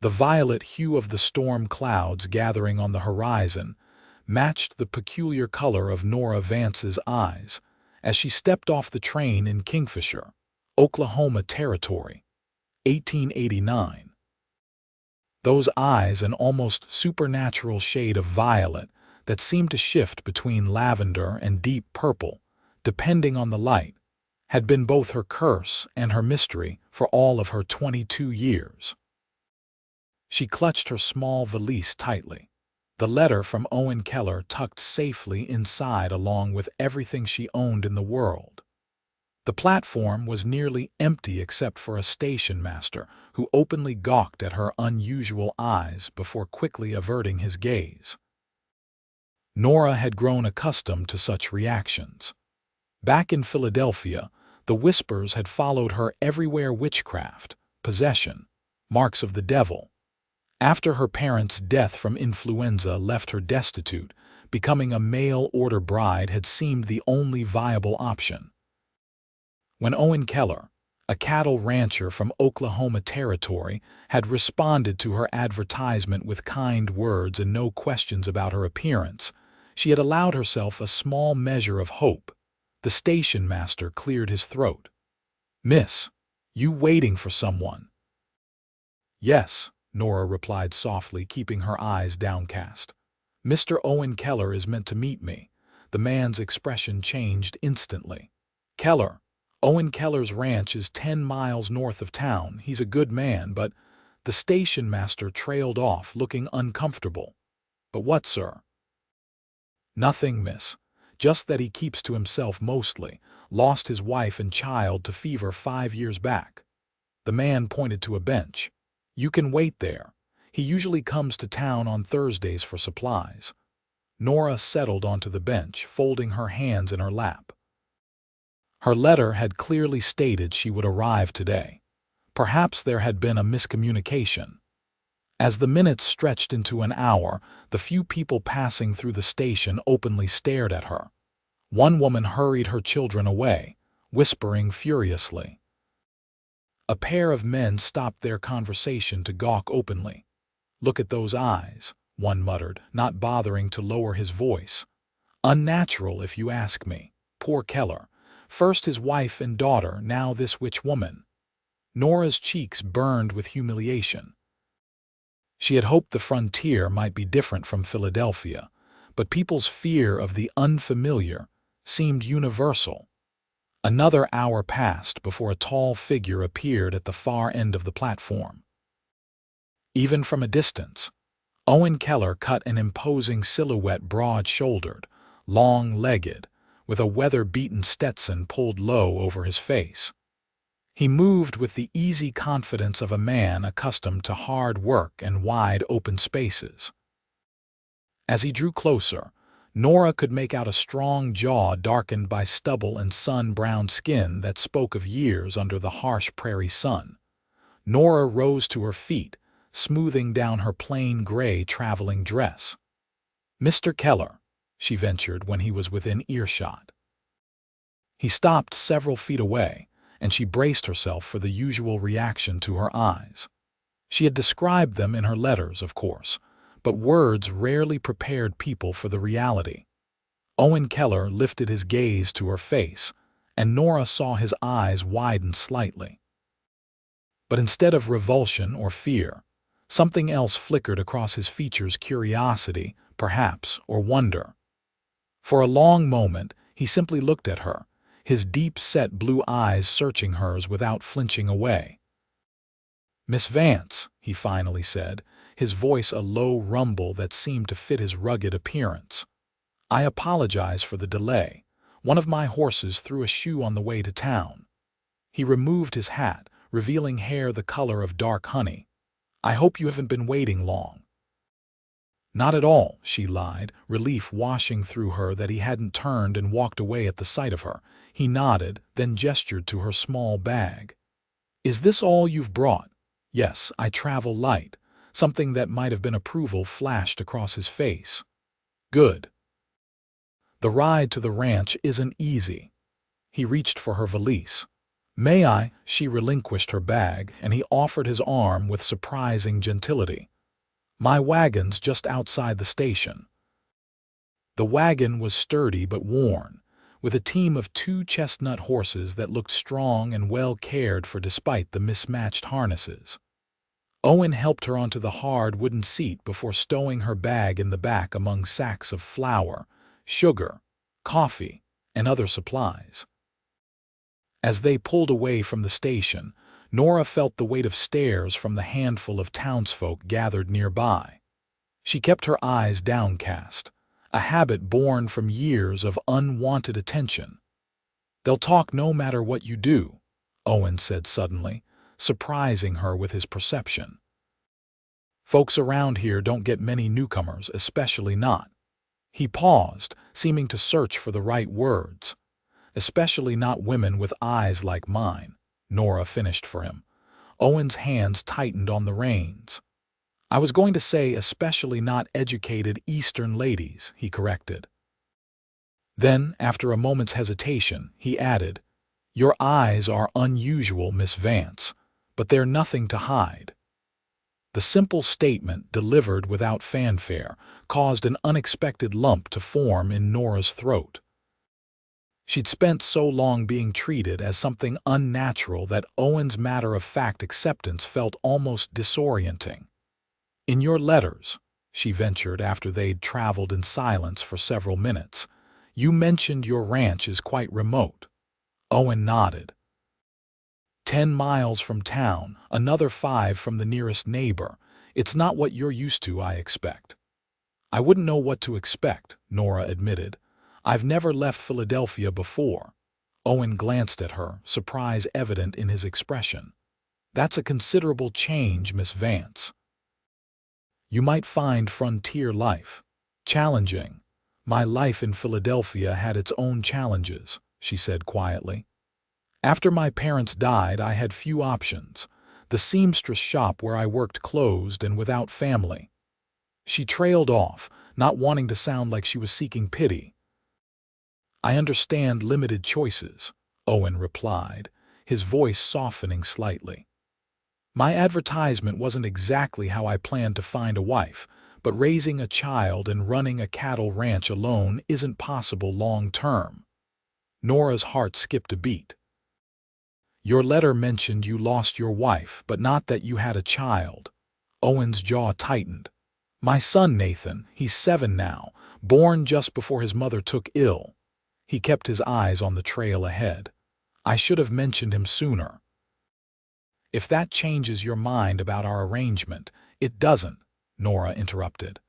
The violet hue of the storm clouds gathering on the horizon matched the peculiar color of Nora Vance's eyes as she stepped off the train in Kingfisher, Oklahoma Territory, 1889. Those eyes, an almost supernatural shade of violet that seemed to shift between lavender and deep purple, depending on the light, had been both her curse and her mystery for all of her 22 years. She clutched her small valise tightly, the letter from Owen Keller tucked safely inside along with everything she owned in the world. The platform was nearly empty except for a station master who openly gawked at her unusual eyes before quickly averting his gaze. Nora had grown accustomed to such reactions. Back in Philadelphia, the whispers had followed her everywhere: witchcraft, possession, marks of the devil. After her parents' death from influenza left her destitute, becoming a mail-order bride had seemed the only viable option. When Owen Keller, a cattle rancher from Oklahoma Territory, had responded to her advertisement with kind words and no questions about her appearance, she had allowed herself a small measure of hope. The station master cleared his throat. "Miss, you waiting for someone?" "Yes," Nora replied softly, keeping her eyes downcast. "Mr. Owen Keller is meant to meet me." The man's expression changed instantly. "Keller, Owen Keller's ranch is 10 miles north of town. He's a good man, but—" The station master trailed off, looking uncomfortable. "But what, sir?" "Nothing, miss. Just that he keeps to himself mostly. Lost his wife and child to fever 5 years back." The man pointed to a bench. "You can wait there. He usually comes to town on Thursdays for supplies." Nora settled onto the bench, folding her hands in her lap. Her letter had clearly stated she would arrive today. Perhaps there had been a miscommunication. As the minutes stretched into an hour, the few people passing through the station openly stared at her. One woman hurried her children away, whispering furiously. A pair of men stopped their conversation to gawk openly. "Look at those eyes," one muttered, not bothering to lower his voice. "Unnatural, if you ask me. Poor Keller. First his wife and daughter, now this witch woman." Nora's cheeks burned with humiliation. She had hoped the frontier might be different from Philadelphia, but people's fear of the unfamiliar seemed universal. Another hour passed before a tall figure appeared at the far end of the platform. Even from a distance, Owen Keller cut an imposing silhouette, broad-shouldered, long-legged, with a weather-beaten Stetson pulled low over his face. He moved with the easy confidence of a man accustomed to hard work and wide open spaces. As he drew closer, Nora could make out a strong jaw darkened by stubble and sun-browned skin that spoke of years under the harsh prairie sun. Nora rose to her feet, smoothing down her plain gray traveling dress. "Mr. Keller," she ventured when he was within earshot. He stopped several feet away, and she braced herself for the usual reaction to her eyes. She had described them in her letters, of course, but words rarely prepared people for the reality. Owen Keller lifted his gaze to her face, and Nora saw his eyes widen slightly. But instead of revulsion or fear, something else flickered across his features: curiosity, perhaps, or wonder. For a long moment, he simply looked at her, his deep-set blue eyes searching hers without flinching away. "Miss Vance," he finally said, his voice a low rumble that seemed to fit his rugged appearance. "I apologize for the delay. One of my horses threw a shoe on the way to town." He removed his hat, revealing hair the color of dark honey. "I hope you haven't been waiting long." "Not at all," she lied, relief washing through her that he hadn't turned and walked away at the sight of her. He nodded, then gestured to her small bag. "Is this all you've brought?" "Yes, I travel light." Something that might have been approval flashed across his face. "Good. The ride to the ranch isn't easy." He reached for her valise. "May I?" She relinquished her bag, and he offered his arm with surprising gentility. "My wagon's just outside the station." The wagon was sturdy but worn, with a team of 2 chestnut horses that looked strong and well cared for despite the mismatched harnesses. Owen helped her onto the hard wooden seat before stowing her bag in the back among sacks of flour, sugar, coffee, and other supplies. As they pulled away from the station, Nora felt the weight of stares from the handful of townsfolk gathered nearby. She kept her eyes downcast, a habit born from years of unwanted attention. "They'll talk no matter what you do," Owen said suddenly, surprising her with his perception. "Folks around here don't get many newcomers, especially not." He paused, seeming to search for the right words. "Especially not women with eyes like mine," Nora finished for him. Owen's hands tightened on the reins. "I was going to say especially not educated Eastern ladies," he corrected. Then, after a moment's hesitation, he added, "Your eyes are unusual, Miss Vance, but they're nothing to hide." The simple statement, delivered without fanfare, caused an unexpected lump to form in Nora's throat. She'd spent so long being treated as something unnatural that Owen's matter-of-fact acceptance felt almost disorienting. "In your letters," she ventured after they'd traveled in silence for several minutes, "you mentioned your ranch is quite remote." Owen nodded. 10 miles from town, another 5 from the nearest neighbor. It's not what you're used to, I expect." "I wouldn't know what to expect," Nora admitted. "I've never left Philadelphia before." Owen glanced at her, surprise evident in his expression. "That's a considerable change, Miss Vance." "You might find frontier life challenging." "My life in Philadelphia had its own challenges," she said quietly. "After my parents died, I had few options. The seamstress shop where I worked closed and without family." She trailed off, not wanting to sound like she was seeking pity. "I understand limited choices," Owen replied, his voice softening slightly. "My advertisement wasn't exactly how I planned to find a wife, but raising a child and running a cattle ranch alone isn't possible long-term." Nora's heart skipped a beat. "Your letter mentioned you lost your wife, but not that you had a child." Owen's jaw tightened. "My son Nathan, he's 7 now, born just before his mother took ill." He kept his eyes on the trail ahead. "I should have mentioned him sooner." "If that changes your mind about our arrangement—" "It doesn't," Nora interrupted.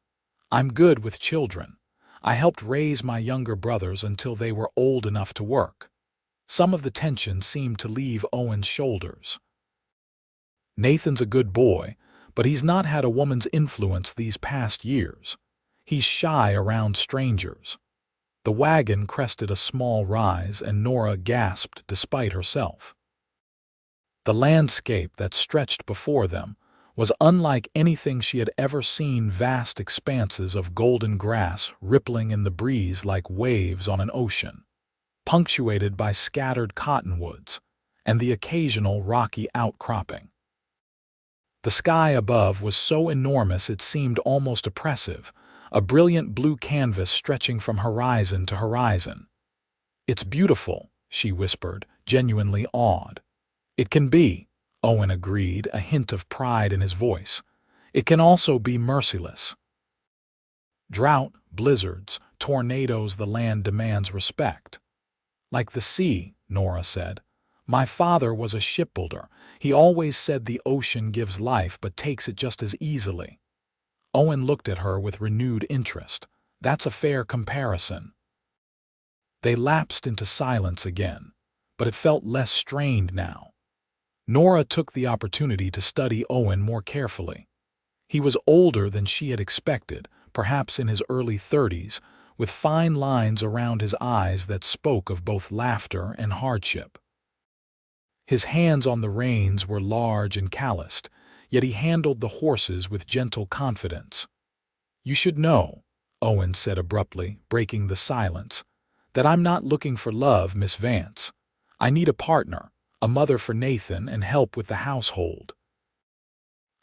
"I'm good with children. I helped raise my younger brothers until they were old enough to work." Some of the tension seemed to leave Owen's shoulders. "Nathan's a good boy, but he's not had a woman's influence these past years. He's shy around strangers." The wagon crested a small rise, and Nora gasped despite herself. The landscape that stretched before them was unlike anything she had ever seen, vast expanses of golden grass rippling in the breeze like waves on an ocean, punctuated by scattered cottonwoods and the occasional rocky outcropping. The sky above was so enormous it seemed almost oppressive, a brilliant blue canvas stretching from horizon to horizon. "It's beautiful," she whispered, genuinely awed. "It can be," Owen agreed, a hint of pride in his voice. "It can also be merciless. Drought, blizzards, tornadoes, the land demands respect." "Like the sea," Nora said. "My father was a shipbuilder. He always said the ocean gives life but takes it just as easily." Owen looked at her with renewed interest. "That's a fair comparison." They lapsed into silence again, but it felt less strained now. Nora took the opportunity to study Owen more carefully. He was older than she had expected, perhaps in his early 30s, with fine lines around his eyes that spoke of both laughter and hardship. His hands on the reins were large and calloused, yet he handled the horses with gentle confidence. "You should know," Owen said abruptly, breaking the silence, "that I'm not looking for love, Miss Vance. I need a partner, a mother for Nathan, and help with the household.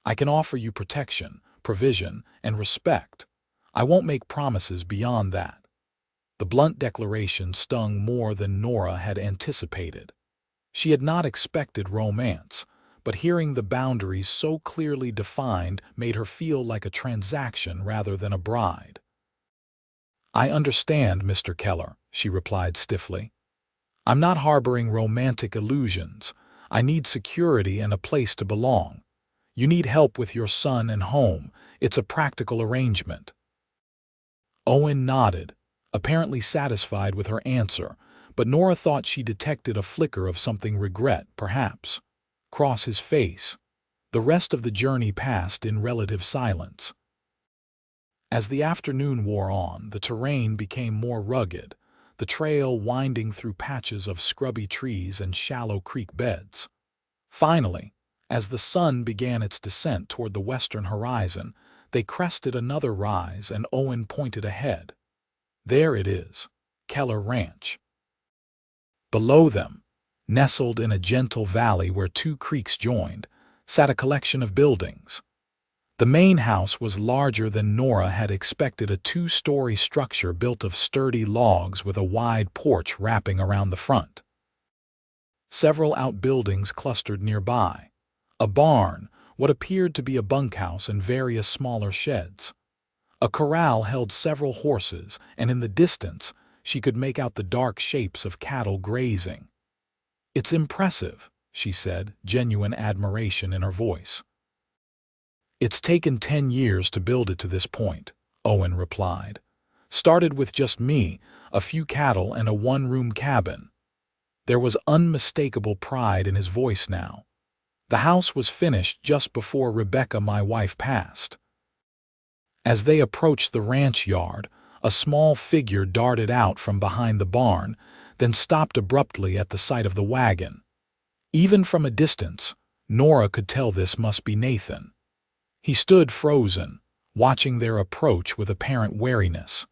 I can offer you protection, provision, and respect. I won't make promises beyond that." The blunt declaration stung more than Nora had anticipated. She had not expected romance, but hearing the boundaries so clearly defined made her feel like a transaction rather than a bride. "I understand, Mr. Keller," she replied stiffly. "I'm not harboring romantic illusions. I need security and a place to belong. You need help with your son and home. It's a practical arrangement." Owen nodded, apparently satisfied with her answer, but Nora thought she detected a flicker of something regret, perhaps, cross his face. The rest of the journey passed in relative silence. As the afternoon wore on, the terrain became more rugged, the trail winding through patches of scrubby trees and shallow creek beds. Finally, as the sun began its descent toward the western horizon, they crested another rise and Owen pointed ahead. "There it is, Keller Ranch." Below them, nestled in a gentle valley where two creeks joined, sat a collection of buildings. The main house was larger than Nora had expected, a two-story structure built of sturdy logs with a wide porch wrapping around the front. Several outbuildings clustered nearby. A barn, what appeared to be a bunkhouse, and various smaller sheds. A corral held several horses, and in the distance she could make out the dark shapes of cattle grazing. "It's impressive," she said, genuine admiration in her voice. "It's taken 10 years to build it to this point," Owen replied. "Started with just me, a few cattle, and a one-room cabin." There was unmistakable pride in his voice now. "The house was finished just before Rebecca, my wife, passed." As they approached the ranch yard, a small figure darted out from behind the barn, then stopped abruptly at the sight of the wagon. Even from a distance, Nora could tell this must be Nathan. He stood frozen, watching their approach with apparent wariness.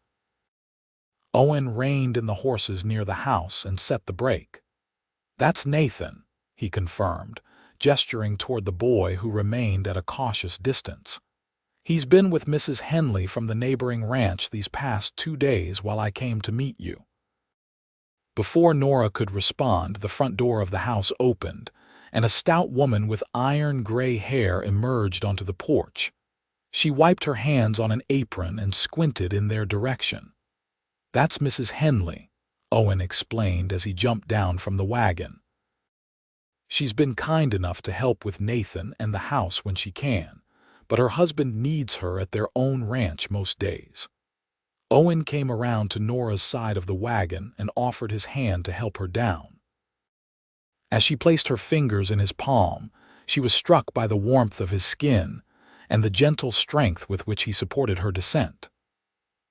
Owen reined in the horses near the house and set the brake. "That's Nathan," he confirmed, gesturing toward the boy who remained at a cautious distance. "He's been with Mrs. Henley from the neighboring ranch these past 2 days while I came to meet you." Before Nora could respond, the front door of the house opened, and a stout woman with iron-gray hair emerged onto the porch. She wiped her hands on an apron and squinted in their direction. "That's Mrs. Henley," Owen explained as he jumped down from the wagon. "She's been kind enough to help with Nathan and the house when she can, but her husband needs her at their own ranch most days." Owen came around to Nora's side of the wagon and offered his hand to help her down. As she placed her fingers in his palm, she was struck by the warmth of his skin and the gentle strength with which he supported her descent.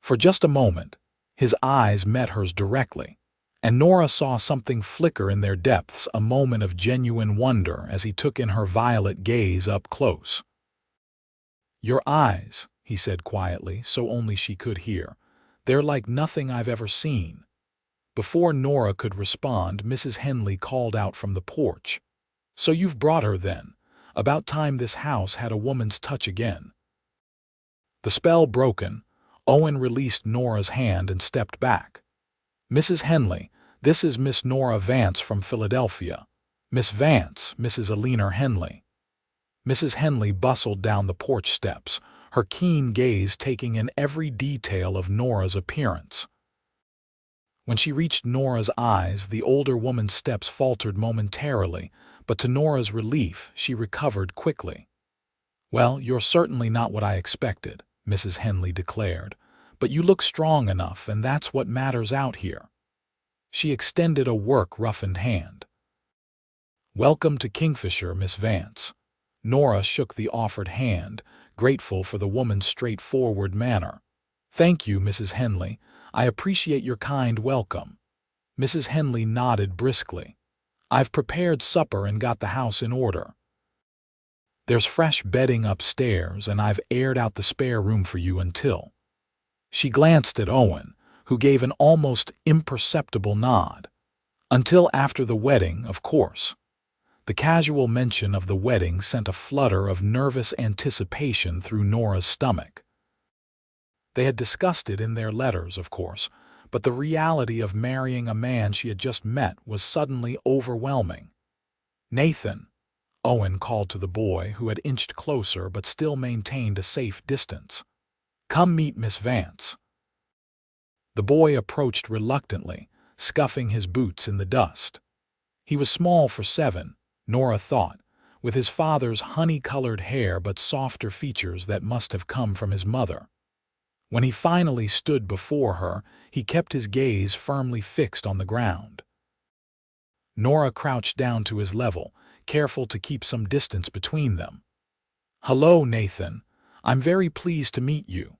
For just a moment, his eyes met hers directly, and Nora saw something flicker in their depths, a moment of genuine wonder as he took in her violet gaze up close. "Your eyes," he said quietly, so only she could hear, "they're like nothing I've ever seen." Before Nora could respond, Mrs. Henley called out from the porch. "So you've brought her then? About time this house had a woman's touch again." The spell broken, Owen released Nora's hand and stepped back. "Mrs. Henley, this is Miss Nora Vance from Philadelphia. Miss Vance, Mrs. Alina Henley." Mrs. Henley bustled down the porch steps, her keen gaze taking in every detail of Nora's appearance. When she reached Nora's eyes, the older woman's steps faltered momentarily, but to Nora's relief, she recovered quickly. "Well, you're certainly not what I expected," Mrs. Henley declared, "but you look strong enough, and that's what matters out here." She extended a work-roughened hand. "Welcome to Kingfisher, Miss Vance." Nora shook the offered hand, grateful for the woman's straightforward manner. "Thank you, Mrs. Henley. I appreciate your kind welcome." Mrs. Henley nodded briskly. "I've prepared supper and got the house in order. There's fresh bedding upstairs, and I've aired out the spare room for you until—" She glanced at Owen, who gave an almost imperceptible nod. "Until after the wedding, of course." The casual mention of the wedding sent a flutter of nervous anticipation through Nora's stomach. They had discussed it in their letters, of course, but the reality of marrying a man she had just met was suddenly overwhelming. "Nathan," Owen called to the boy, who had inched closer but still maintained a safe distance. "Come meet Miss Vance." The boy approached reluctantly, scuffing his boots in the dust. He was small for 7, Nora thought, with his father's honey-colored hair but softer features that must have come from his mother. When he finally stood before her, he kept his gaze firmly fixed on the ground. Nora crouched down to his level, careful to keep some distance between them. "Hello, Nathan. I'm very pleased to meet you."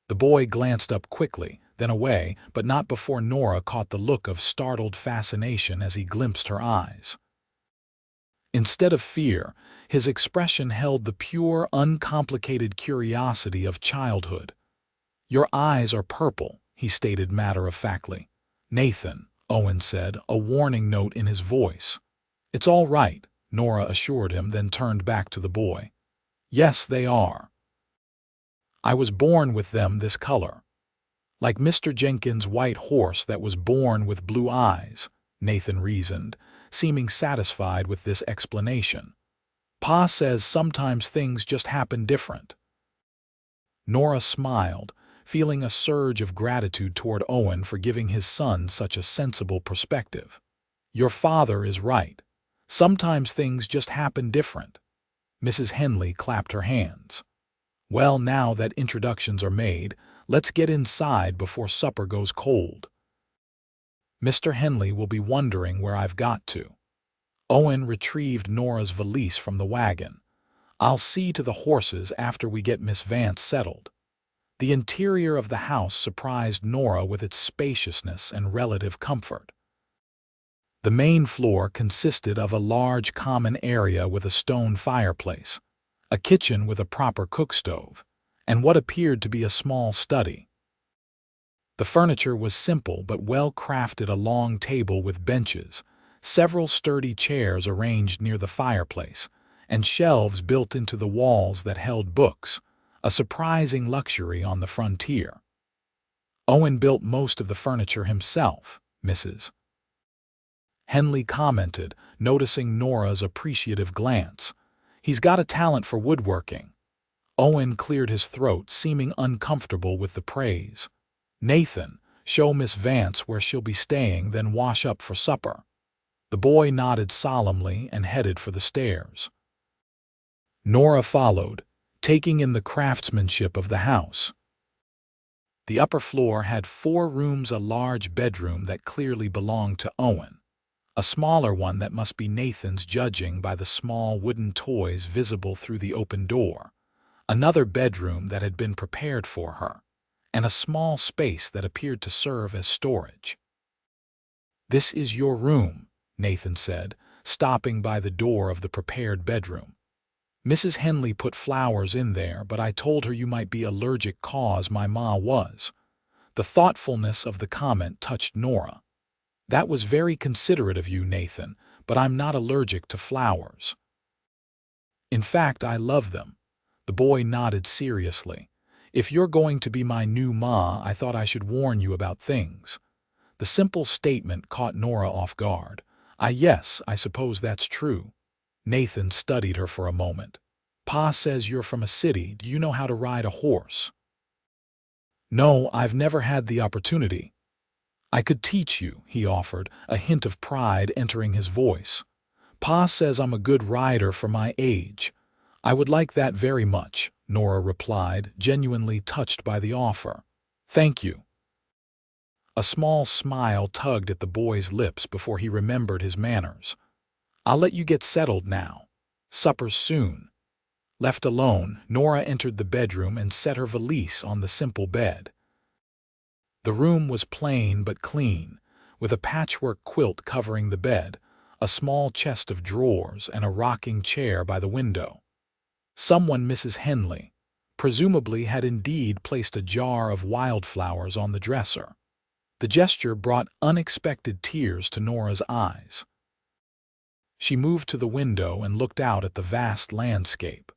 The boy glanced up quickly, then away, but not before Nora caught the look of startled fascination as he glimpsed her eyes. Instead of fear, his expression held the pure, uncomplicated curiosity of childhood. "Your eyes are purple," he stated matter-of-factly. "Nathan," Owen said, a warning note in his voice. "It's all right," Nora assured him, then turned back to the boy. "Yes, they are. I was born with them this color. Like Mr. Jenkins' white horse that was born with blue eyes," Nathan reasoned, seeming satisfied with this explanation. "Pa says sometimes things just happen different." Nora smiled, feeling a surge of gratitude toward Owen for giving his son such a sensible perspective. "Your father is right. Sometimes things just happen different." Mrs. Henley clapped her hands. "Well, now that introductions are made, let's get inside before supper goes cold. Mr. Henley will be wondering where I've got to." Owen retrieved Nora's valise from the wagon. "I'll see to the horses after we get Miss Vance settled." The interior of the house surprised Nora with its spaciousness and relative comfort. The main floor consisted of a large common area with a stone fireplace, a kitchen with a proper cookstove, and what appeared to be a small study. The furniture was simple but well-crafted: a long table with benches, several sturdy chairs arranged near the fireplace, and shelves built into the walls that held books, a surprising luxury on the frontier. "Owen built most of the furniture himself," Mrs. Henley commented, noticing Nora's appreciative glance. "He's got a talent for woodworking." Owen cleared his throat, seeming uncomfortable with the praise. "Nathan, show Miss Vance where she'll be staying, then wash up for supper." The boy nodded solemnly and headed for the stairs. Nora followed, taking in the craftsmanship of the house. The upper floor had 4 rooms, a large bedroom that clearly belonged to Owen, a smaller one that must be Nathan's judging by the small wooden toys visible through the open door, another bedroom that had been prepared for her, and a small space that appeared to serve as storage. "This is your room," Nathan said, stopping by the door of the prepared bedroom. "Mrs. Henley put flowers in there, but I told her you might be allergic, 'cause my ma was." The thoughtfulness of the comment touched Nora. "That was very considerate of you, Nathan, but I'm not allergic to flowers. In fact, I love them." The boy nodded seriously. "If you're going to be my new ma, I thought I should warn you about things." The simple statement caught Nora off guard. Yes, I suppose that's true." Nathan studied her for a moment. "Pa says you're from a city. Do you know how to ride a horse?" "No, I've never had the opportunity." "I could teach you," he offered, a hint of pride entering his voice. "Pa says I'm a good rider for my age." "I would like that very much," Nora replied, genuinely touched by the offer. "Thank you." A small smile tugged at the boy's lips before he remembered his manners. "I'll let you get settled now. Supper's soon." Left alone, Nora entered the bedroom and set her valise on the simple bed. The room was plain but clean, with a patchwork quilt covering the bed, a small chest of drawers, and a rocking chair by the window. Someone, Mrs. Henley, presumably had indeed placed a jar of wildflowers on the dresser. The gesture brought unexpected tears to Nora's eyes. She moved to the window and looked out at the vast landscape.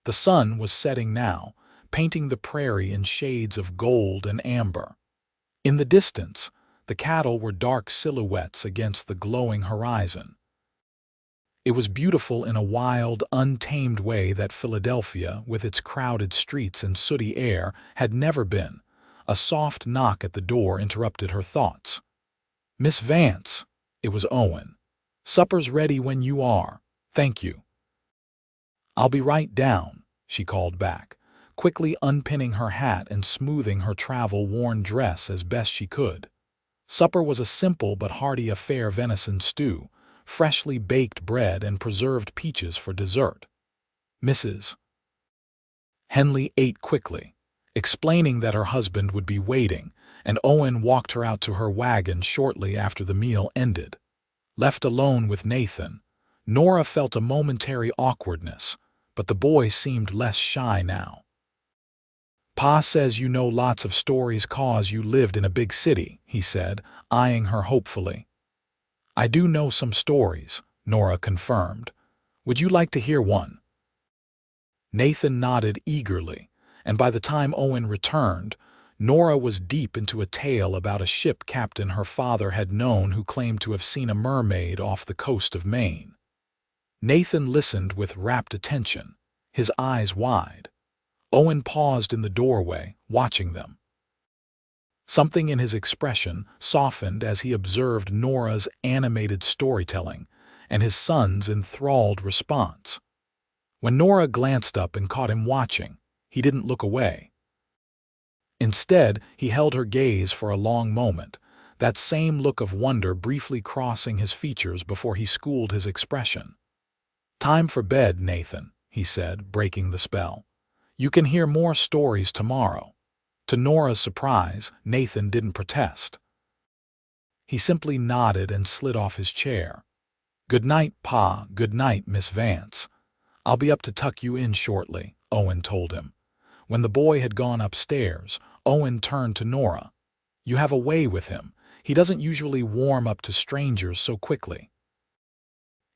The sun was setting now, painting the prairie in shades of gold and amber. In the distance, the cattle were dark silhouettes against the glowing horizon. It was beautiful in a wild, untamed way that Philadelphia, with its crowded streets and sooty air, had never been. A soft knock at the door interrupted her thoughts. "Miss Vance." It was Owen. "Supper's ready when you are. Thank you." "I'll be right down," she called back, quickly unpinning her hat and smoothing her travel-worn dress as best she could. Supper was a simple but hearty affair: venison stew, freshly baked bread, and preserved peaches for dessert. Mrs. Henley ate quickly, explaining that her husband would be waiting, and Owen walked her out to her wagon shortly after the meal ended. Left alone with Nathan, Nora felt a momentary awkwardness, but the boy seemed less shy now. "Pa says you know lots of stories 'cause you lived in a big city," he said, eyeing her hopefully. "I do know some stories," Nora confirmed. "Would you like to hear one?" Nathan nodded eagerly, and by the time Owen returned, Nora was deep into a tale about a ship captain her father had known who claimed to have seen a mermaid off the coast of Maine. Nathan listened with rapt attention, his eyes wide. Owen paused in the doorway, watching them. Something in his expression softened as he observed Nora's animated storytelling and his son's enthralled response. When Nora glanced up and caught him watching, he didn't look away. Instead, he held her gaze for a long moment, that same look of wonder briefly crossing his features before he schooled his expression. "Time for bed, Nathan," he said, breaking the spell. "You can hear more stories tomorrow." To Nora's surprise, Nathan didn't protest. He simply nodded and slid off his chair. "Good night, Pa. Good night, Miss Vance. I'll be up to tuck you in shortly," Owen told him. When the boy had gone upstairs, Owen turned to Nora. "You have a way with him. He doesn't usually warm up to strangers so quickly."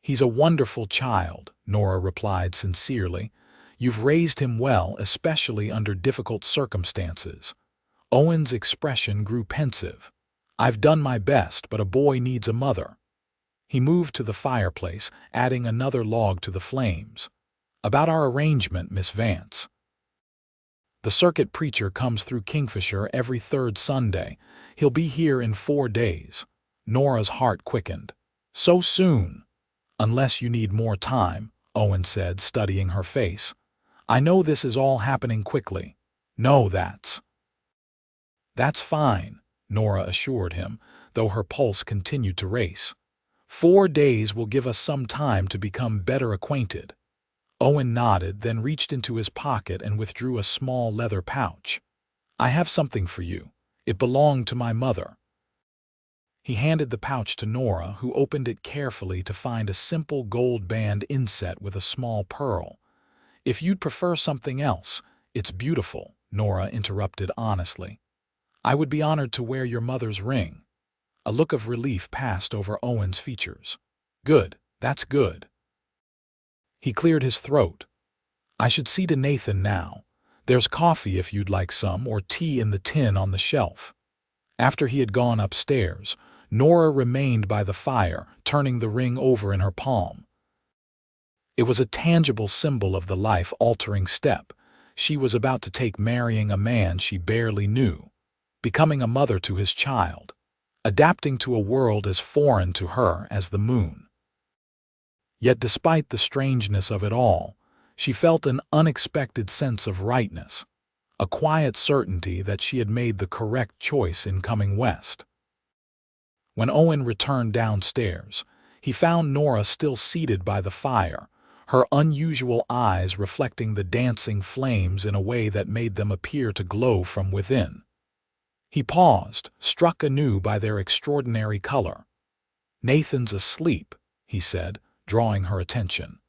"He's a wonderful child," Nora replied sincerely. "You've raised him well, especially under difficult circumstances." Owen's expression grew pensive. "I've done my best, but a boy needs a mother." He moved to the fireplace, adding another log to the flames. "About our arrangement, Miss Vance. The circuit preacher comes through Kingfisher every third Sunday. He'll be here in 4 days. Nora's heart quickened. "So soon?" "Unless you need more time," Owen said, studying her face. "I know this is all happening quickly." "No, that's fine," Nora assured him, though her pulse continued to race. 4 days will give us some time to become better acquainted." Owen nodded, then reached into his pocket and withdrew a small leather pouch. "I have something for you. It belonged to my mother." He handed the pouch to Nora, who opened it carefully to find a simple gold band inset with a small pearl. "If you'd prefer something else, it's beautiful," Nora interrupted honestly. "I would be honored to wear your mother's ring." A look of relief passed over Owen's features. "Good, that's good." He cleared his throat. "I should see to Nathan now. There's coffee if you'd like some, or tea in the tin on the shelf." After he had gone upstairs, Nora remained by the fire, turning the ring over in her palm. It was a tangible symbol of the life-altering step she was about to take, marrying a man she barely knew, becoming a mother to his child, adapting to a world as foreign to her as the moon. Yet despite the strangeness of it all, she felt an unexpected sense of rightness, a quiet certainty that she had made the correct choice in coming west. When Owen returned downstairs, he found Nora still seated by the fire, her unusual eyes reflecting the dancing flames in a way that made them appear to glow from within. He paused, struck anew by their extraordinary color. "Nathan's asleep," he said, drawing her attention.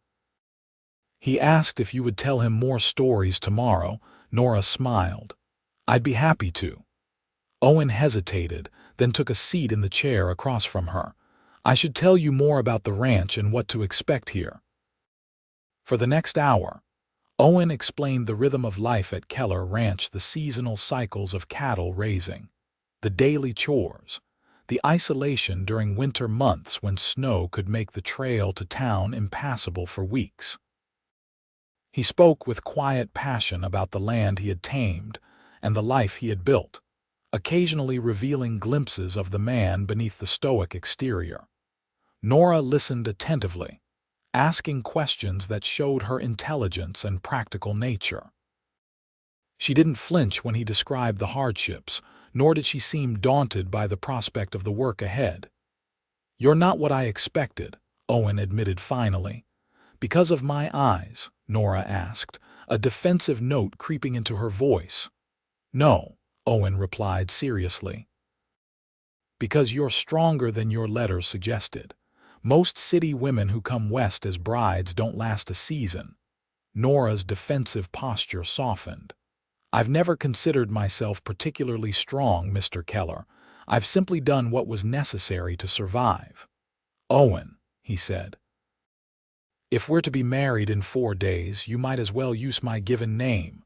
"He asked if you would tell him more stories tomorrow." Nora smiled. "I'd be happy to." Owen hesitated, then took a seat in the chair across from her. I should tell you more about the ranch and what to expect here. For the next hour, Owen explained the rhythm of life at Keller Ranch, the seasonal cycles of cattle raising, the daily chores, the isolation during winter months when snow could make the trail to town impassable for weeks. He spoke with quiet passion about the land he had tamed and the life he had built, occasionally revealing glimpses of the man beneath the stoic exterior. Nora listened attentively, asking questions that showed her intelligence and practical nature. She didn't flinch when he described the hardships, nor did she seem daunted by the prospect of the work ahead. "You're not what I expected," Owen admitted finally. "Because of my eyes?" Nora asked, a defensive note creeping into her voice. "No," Owen replied seriously. "Because you're stronger than your letters suggested. Most city women who come west as brides don't last a season." Nora's defensive posture softened. "I've never considered myself particularly strong, Mr. Keller. I've simply done what was necessary to survive." "Owen," he said, "if we're to be married in 4 days, you might as well use my given name."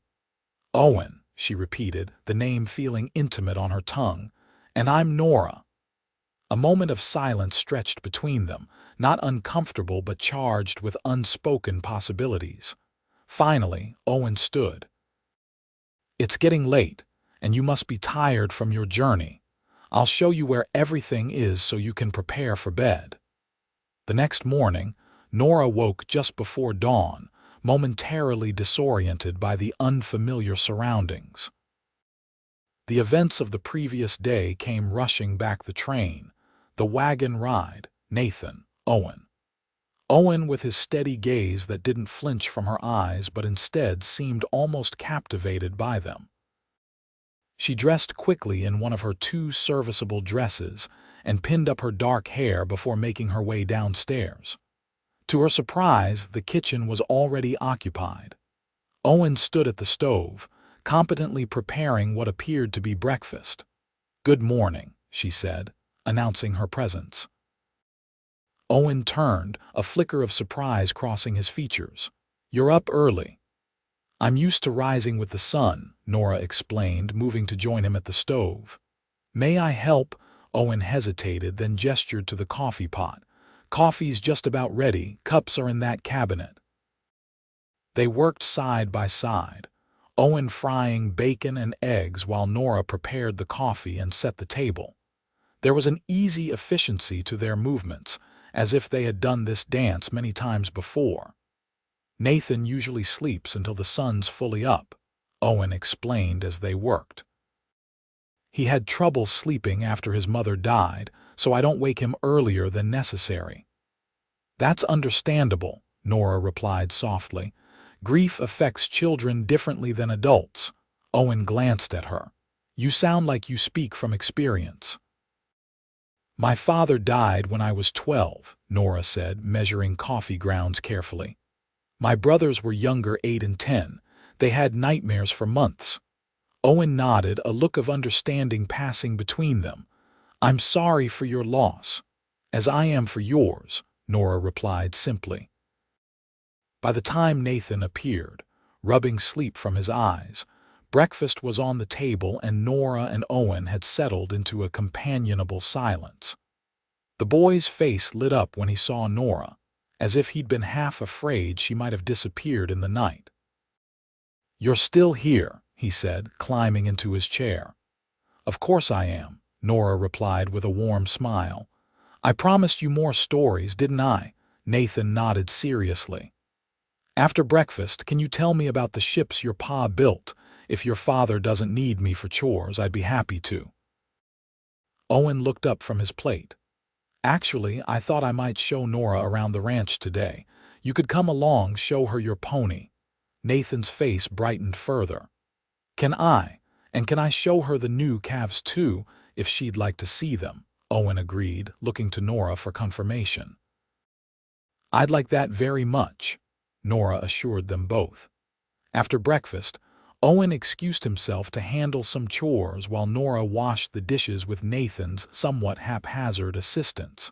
"Owen," she repeated, the name feeling intimate on her tongue. "And I'm Nora." A moment of silence stretched between them, not uncomfortable but charged with unspoken possibilities. Finally, Owen stood. "It's getting late, and you must be tired from your journey. I'll show you where everything is so you can prepare for bed." The next morning, Nora woke just before dawn, momentarily disoriented by the unfamiliar surroundings. The events of the previous day came rushing back: the train, the wagon ride, Nathan, Owen. Owen with his steady gaze that didn't flinch from her eyes but instead seemed almost captivated by them. She dressed quickly in one of her 2 serviceable dresses and pinned up her dark hair before making her way downstairs. To her surprise, the kitchen was already occupied. Owen stood at the stove, competently preparing what appeared to be breakfast. "Good morning," she said, announcing her presence. Owen turned, a flicker of surprise crossing his features. "You're up early." "I'm used to rising with the sun," Nora explained, moving to join him at the stove. "May I help?" Owen hesitated, then gestured to the coffee pot. "Coffee's just about ready. Cups are in that cabinet." They worked side by side, Owen frying bacon and eggs while Nora prepared the coffee and set the table. There was an easy efficiency to their movements, as if they had done this dance many times before. "Nathan usually sleeps until the sun's fully up," Owen explained as they worked. "He had trouble sleeping after his mother died, so I don't wake him earlier than necessary." "That's understandable," Nora replied softly. "Grief affects children differently than adults." Owen glanced at her. "You sound like you speak from experience." "My father died when I was 12, Nora said, measuring coffee grounds carefully. "My brothers were younger, 8 and 10. They had nightmares for months." Owen nodded, a look of understanding passing between them. "I'm sorry for your loss." "As I am for yours," Nora replied simply. By the time Nathan appeared, rubbing sleep from his eyes, breakfast was on the table and Nora and Owen had settled into a companionable silence. The boy's face lit up when he saw Nora, as if he'd been half afraid she might have disappeared in the night. "You're still here," he said, climbing into his chair. "Of course I am," Nora replied with a warm smile. "I promised you more stories, didn't I?" Nathan nodded seriously. "After breakfast, can you tell me about the ships your pa built? If your father doesn't need me for chores, I'd be happy to." Owen looked up from his plate. "Actually, I thought I might show Nora around the ranch today. You could come along, show her your pony." Nathan's face brightened further. "Can I? And can I show her the new calves too, if she'd like to see them?" Owen agreed, looking to Nora for confirmation. "I'd like that very much," Nora assured them both. After breakfast, Owen excused himself to handle some chores while Nora washed the dishes with Nathan's somewhat haphazard assistance.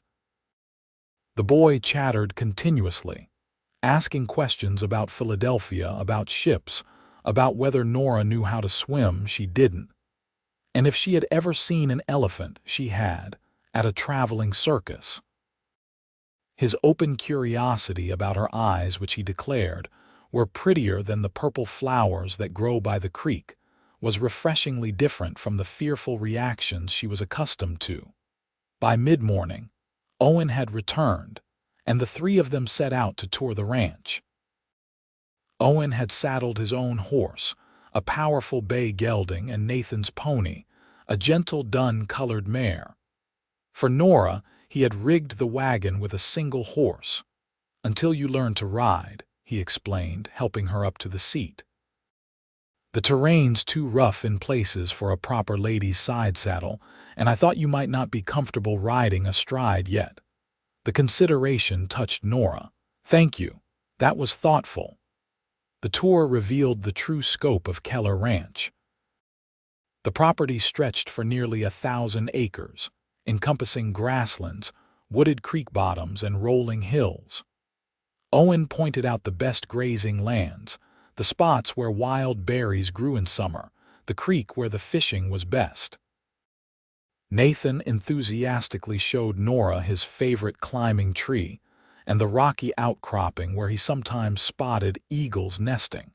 The boy chattered continuously, asking questions about Philadelphia, about ships, about whether Nora knew how to swim. She didn't. And if she had ever seen an elephant, she had, at a traveling circus. His open curiosity about her eyes, which he declared were prettier than the purple flowers that grow by the creek, was refreshingly different from the fearful reactions she was accustomed to. By mid-morning, Owen had returned, and the three of them set out to tour the ranch. Owen had saddled his own horse, a powerful bay gelding, and Nathan's pony, a gentle dun-colored mare. For Nora, he had rigged the wagon with a single horse. "Until you learn to ride," he explained, helping her up to the seat. "The terrain's too rough in places for a proper lady's side saddle, and I thought you might not be comfortable riding astride yet." The consideration touched Nora. "Thank you. That was thoughtful." The tour revealed the true scope of Keller Ranch. The property stretched for nearly 1,000 acres, encompassing grasslands, wooded creek bottoms, and rolling hills. Owen pointed out the best grazing lands, the spots where wild berries grew in summer, the creek where the fishing was best. Nathan enthusiastically showed Nora his favorite climbing tree and the rocky outcropping where he sometimes spotted eagles nesting.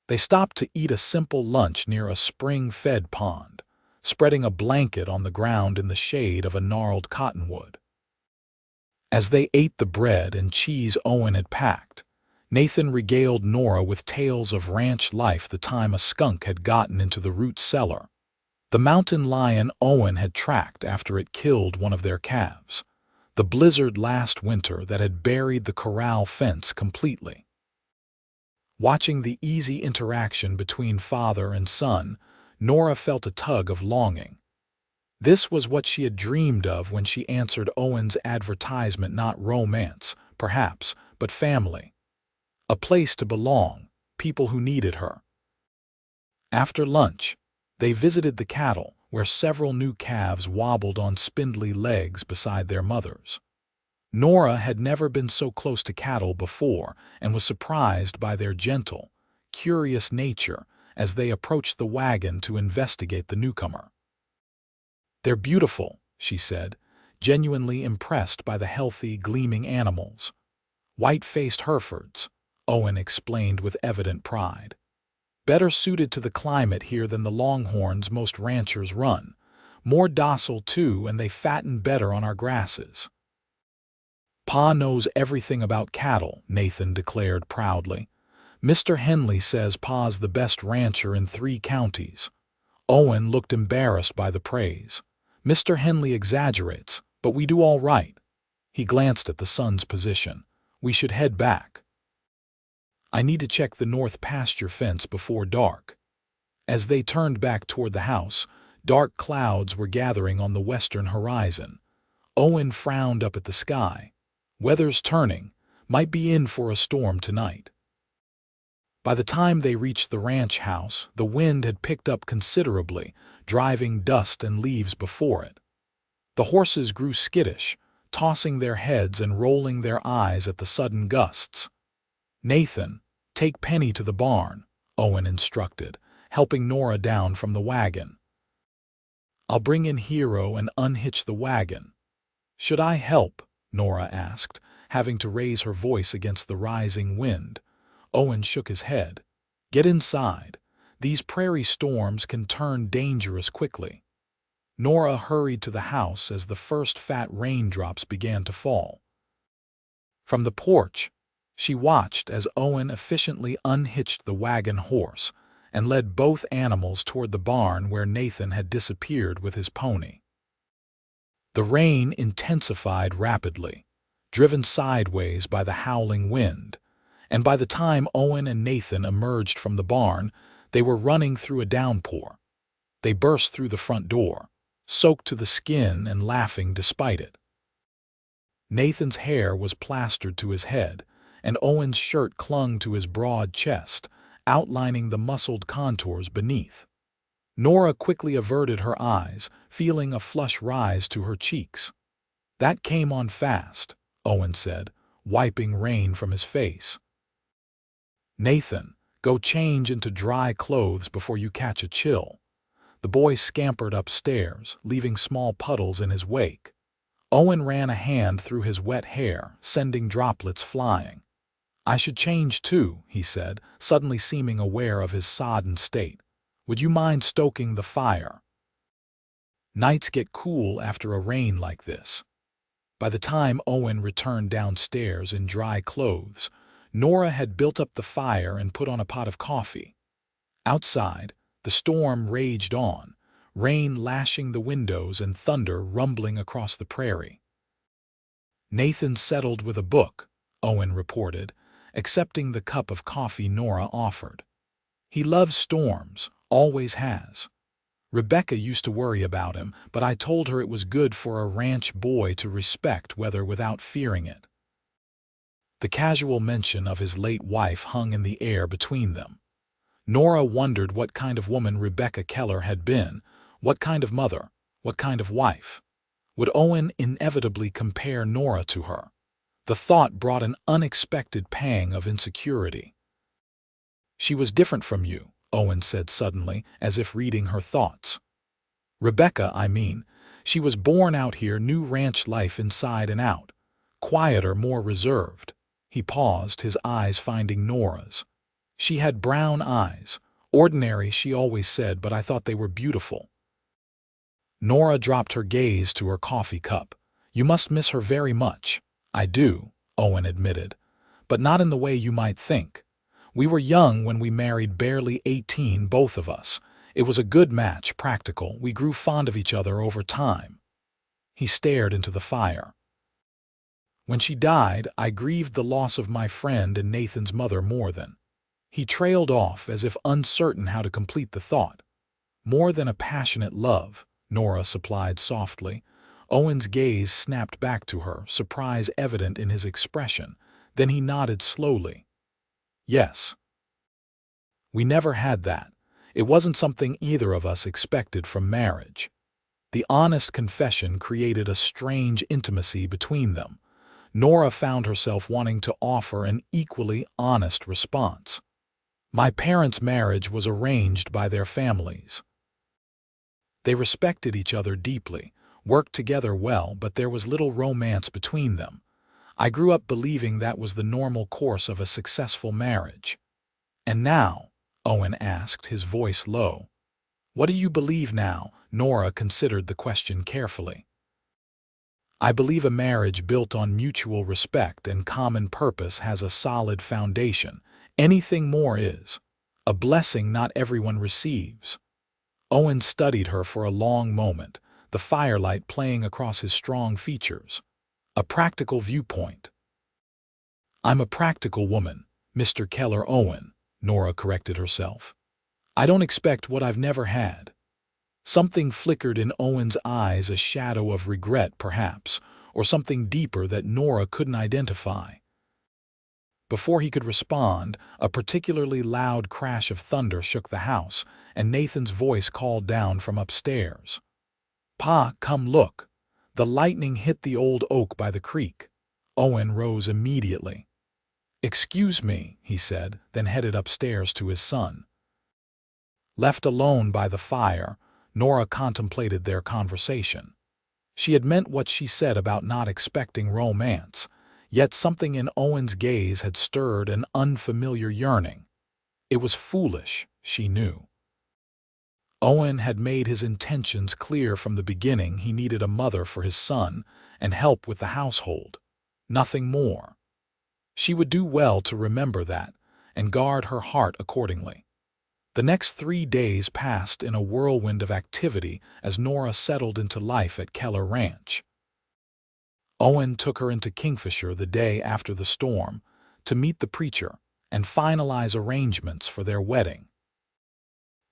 They stopped to eat a simple lunch near a spring-fed pond, spreading a blanket on the ground in the shade of a gnarled cottonwood. As they ate the bread and cheese Owen had packed, Nathan regaled Nora with tales of ranch life, the time a skunk had gotten into the root cellar, the mountain lion Owen had tracked after it killed one of their calves, the blizzard last winter that had buried the corral fence completely. Watching the easy interaction between father and son, Nora felt a tug of longing. This was what she had dreamed of when she answered Owen's advertisement: not romance, perhaps, but family. A place to belong, people who needed her. After lunch, they visited the cattle, where several new calves wobbled on spindly legs beside their mothers. Nora had never been so close to cattle before and was surprised by their gentle, curious nature as they approached the wagon to investigate the newcomer. "They're beautiful," she said, genuinely impressed by the healthy, gleaming animals. "White-faced Herefords," Owen explained with evident pride. "Better suited to the climate here than the Longhorns most ranchers run. More docile, too, and they fatten better on our grasses." "Pa knows everything about cattle," Nathan declared proudly. "Mr. Henley says Pa's the best rancher in 3 counties. Owen looked embarrassed by the praise. "Mr. Henley exaggerates, but we do all right." He glanced at the son's position. "We should head back. I need to check the north pasture fence before dark." As they turned back toward the house, dark clouds were gathering on the western horizon. Owen frowned up at the sky. "Weather's turning. Might be in for a storm tonight." By the time they reached the ranch house, the wind had picked up considerably, driving dust and leaves before it. The horses grew skittish, tossing their heads and rolling their eyes at the sudden gusts. "Nathan, take Penny to the barn," Owen instructed, helping Nora down from the wagon. "I'll bring in Hero and unhitch the wagon." "Should I help?" Nora asked, having to raise her voice against the rising wind. Owen shook his head. "Get inside. These prairie storms can turn dangerous quickly." Nora hurried to the house as the first fat raindrops began to fall. From the porch, she watched as Owen efficiently unhitched the wagon horse and led both animals toward the barn where Nathan had disappeared with his pony. The rain intensified rapidly, driven sideways by the howling wind, and by the time Owen and Nathan emerged from the barn, they were running through a downpour. They burst through the front door, soaked to the skin and laughing despite it. Nathan's hair was plastered to his head, and Owen's shirt clung to his broad chest, outlining the muscled contours beneath. Nora quickly averted her eyes, feeling a flush rise to her cheeks. "That came on fast," Owen said, wiping rain from his face. "Nathan, go change into dry clothes before you catch a chill." The boy scampered upstairs, leaving small puddles in his wake. Owen ran a hand through his wet hair, sending droplets flying. "I should change too," he said, suddenly seeming aware of his sodden state. "Would you mind stoking the fire? Nights get cool after a rain like this." By the time Owen returned downstairs in dry clothes, Nora had built up the fire and put on a pot of coffee. Outside, the storm raged on, rain lashing the windows and thunder rumbling across the prairie. "Nathan settled with a book," Owen reported, accepting the cup of coffee Nora offered. "He loves storms, always has. Rebecca used to worry about him, but I told her it was good for a ranch boy to respect weather without fearing it." The casual mention of his late wife hung in the air between them. Nora wondered what kind of woman Rebecca Keller had been, what kind of mother, what kind of wife. Would Owen inevitably compare Nora to her? The thought brought an unexpected pang of insecurity. "She was different from you," Owen said suddenly, as if reading her thoughts. "Rebecca, I mean. She was born out here, knew ranch life inside and out. Quieter, more reserved." He paused, his eyes finding Nora's. "She had brown eyes. Ordinary, she always said, but I thought they were beautiful." Nora dropped her gaze to her coffee cup. "You must miss her very much." "I do," Owen admitted, "but not in the way you might think. We were young when we married, barely 18, both of us. It was a good match, practical. We grew fond of each other over time." He stared into the fire. "When she died, I grieved the loss of my friend and Nathan's mother more than—" He trailed off as if uncertain how to complete the thought. "More than a passionate love," Nora supplied softly. Owen's gaze snapped back to her, surprise evident in his expression. Then he nodded slowly. "Yes. We never had that. It wasn't something either of us expected from marriage." The honest confession created a strange intimacy between them. Nora found herself wanting to offer an equally honest response. "My parents' marriage was arranged by their families. They respected each other deeply, worked together well, but there was little romance between them. I grew up believing that was the normal course of a successful marriage." "And now?" Owen asked, his voice low. "What do you believe now?" Nora considered the question carefully. "I believe a marriage built on mutual respect and common purpose has a solid foundation. Anything more is a blessing not everyone receives." Owen studied her for a long moment, the firelight playing across his strong features. "A practical viewpoint." "I'm a practical woman, Mr. Keller Owen," Nora corrected herself. "I don't expect what I've never had." Something flickered in Owen's eyes, a shadow of regret perhaps, or something deeper that Nora couldn't identify. Before he could respond, a particularly loud crash of thunder shook the house, and Nathan's voice called down from upstairs. "Pa, come look. The lightning hit the old oak by the creek." Owen rose immediately. "Excuse me," he said, then headed upstairs to his son. Left alone by the fire, Nora contemplated their conversation. She had meant what she said about not expecting romance, yet something in Owen's gaze had stirred an unfamiliar yearning. It was foolish, she knew. Owen had made his intentions clear from the beginning. He needed a mother for his son and help with the household. Nothing more. She would do well to remember that and guard her heart accordingly. The next 3 days passed in a whirlwind of activity as Nora settled into life at Keller Ranch. Owen took her into Kingfisher the day after the storm to meet the preacher and finalize arrangements for their wedding.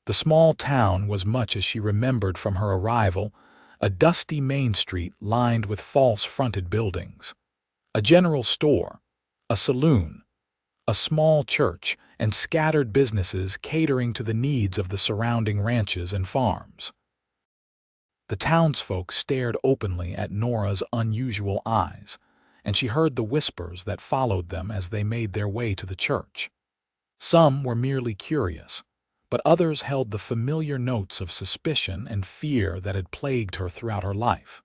The small town was much as she remembered from her arrival, a dusty main street lined with false-fronted buildings, a general store, a saloon, a small church, and scattered businesses catering to the needs of the surrounding ranches and farms. The townsfolk stared openly at Nora's unusual eyes, and she heard the whispers that followed them as they made their way to the church. Some were merely curious, but others held the familiar notes of suspicion and fear that had plagued her throughout her life.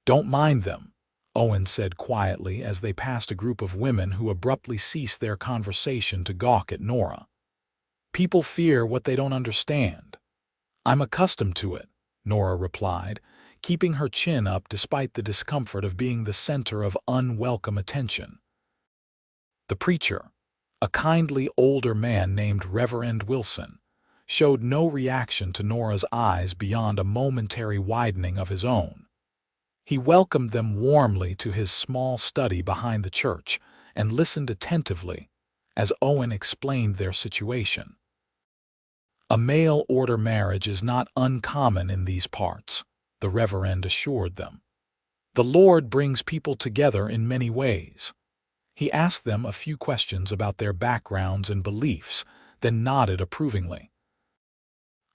"Don't mind them," Owen said quietly as they passed a group of women who abruptly ceased their conversation to gawk at Nora. "People fear what they don't understand." "I'm accustomed to it," Nora replied, keeping her chin up despite the discomfort of being the center of unwelcome attention. The preacher, a kindly older man named Reverend Wilson, showed no reaction to Nora's eyes beyond a momentary widening of his own. He welcomed them warmly to his small study behind the church and listened attentively as Owen explained their situation. "A mail-order marriage is not uncommon in these parts," the Reverend assured them. "The Lord brings people together in many ways." He asked them a few questions about their backgrounds and beliefs, then nodded approvingly.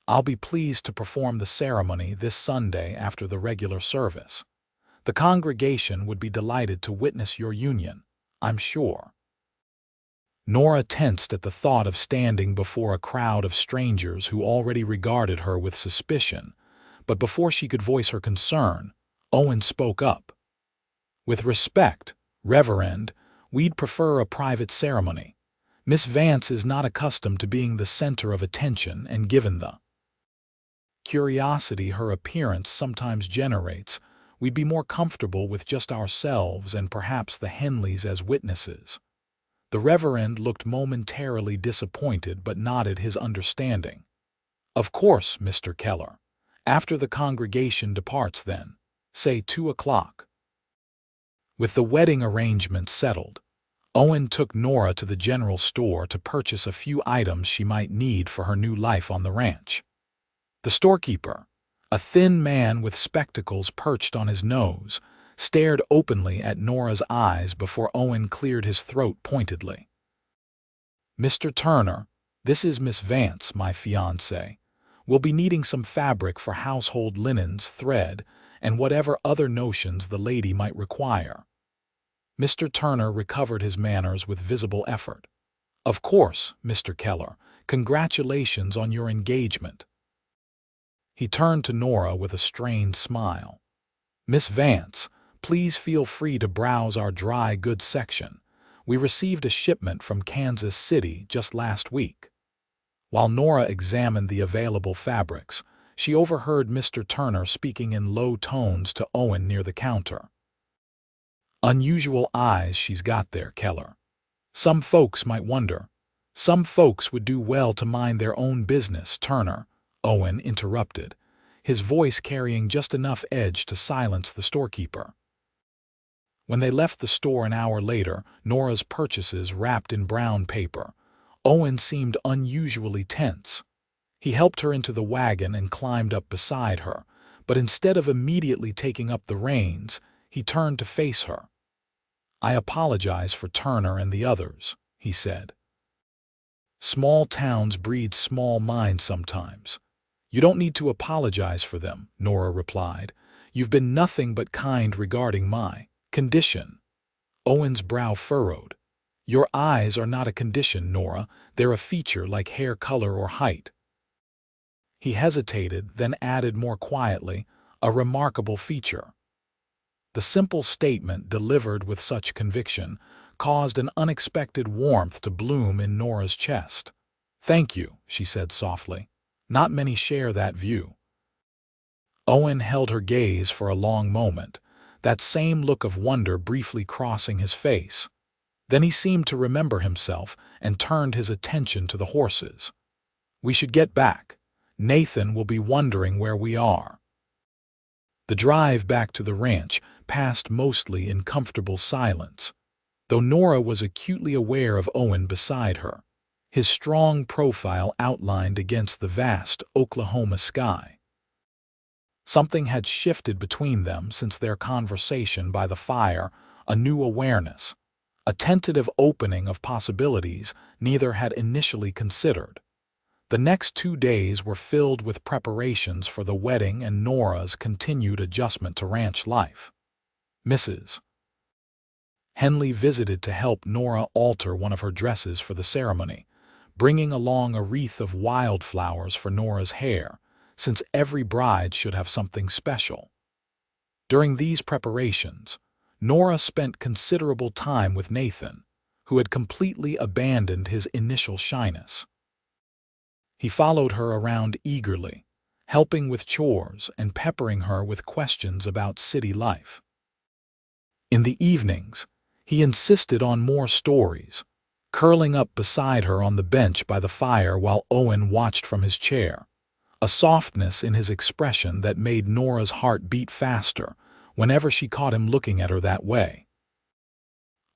"I'll be pleased to perform the ceremony this Sunday after the regular service. The congregation would be delighted to witness your union, I'm sure." Nora tensed at the thought of standing before a crowd of strangers who already regarded her with suspicion, but before she could voice her concern, Owen spoke up. "With respect, Reverend, we'd prefer a private ceremony. Miss Vance is not accustomed to being the center of attention, and given the curiosity her appearance sometimes generates, we'd be more comfortable with just ourselves and perhaps the Henleys as witnesses." The Reverend looked momentarily disappointed but nodded his understanding. "Of course, Mr. Keller. After the congregation departs then, say 2 o'clock. With the wedding arrangements settled, Owen took Nora to the general store to purchase a few items she might need for her new life on the ranch. The storekeeper, a thin man with spectacles perched on his nose, stared openly at Nora's eyes before Owen cleared his throat pointedly. "Mr. Turner, this is Miss Vance, my fiancée. We'll be needing some fabric for household linens, thread, and whatever other notions the lady might require." Mr. Turner recovered his manners with visible effort. "Of course, Mr. Keller. Congratulations on your engagement." He turned to Nora with a strained smile. "Miss Vance, please feel free to browse our dry goods section. We received a shipment from Kansas City just last week." While Nora examined the available fabrics, she overheard Mr. Turner speaking in low tones to Owen near the counter. "Unusual eyes she's got there, Keller. Some folks might wonder. Some folks would do well to mind their own business, Turner," Owen interrupted, his voice carrying just enough edge to silence the storekeeper. When they left the store an hour later, Nora's purchases wrapped in brown paper, Owen seemed unusually tense. He helped her into the wagon and climbed up beside her, but instead of immediately taking up the reins, he turned to face her. "I apologize for Turner and the others," he said. "Small towns breed small minds sometimes." "You don't need to apologize for them," Nora replied. "You've been nothing but kind regarding my condition." Owen's brow furrowed. "Your eyes are not a condition, Nora. They're a feature like hair color or height." He hesitated, then added more quietly, "A remarkable feature." The simple statement, delivered with such conviction, caused an unexpected warmth to bloom in Nora's chest. "Thank you," she said softly. "Not many share that view." Owen held her gaze for a long moment, that same look of wonder briefly crossing his face. Then he seemed to remember himself and turned his attention to the horses. "We should get back. Nathan will be wondering where we are." The drive back to the ranch passed mostly in comfortable silence, though Nora was acutely aware of Owen beside her, his strong profile outlined against the vast Oklahoma sky. Something had shifted between them since their conversation by the fire, a new awareness, a tentative opening of possibilities neither had initially considered. The next 2 days were filled with preparations for the wedding and Nora's continued adjustment to ranch life. Mrs. Henley visited to help Nora alter one of her dresses for the ceremony, bringing along a wreath of wildflowers for Nora's hair, since every bride should have something special. During these preparations, Nora spent considerable time with Nathan, who had completely abandoned his initial shyness. He followed her around eagerly, helping with chores and peppering her with questions about city life. In the evenings, he insisted on more stories, curling up beside her on the bench by the fire while Owen watched from his chair, a softness in his expression that made Nora's heart beat faster whenever she caught him looking at her that way.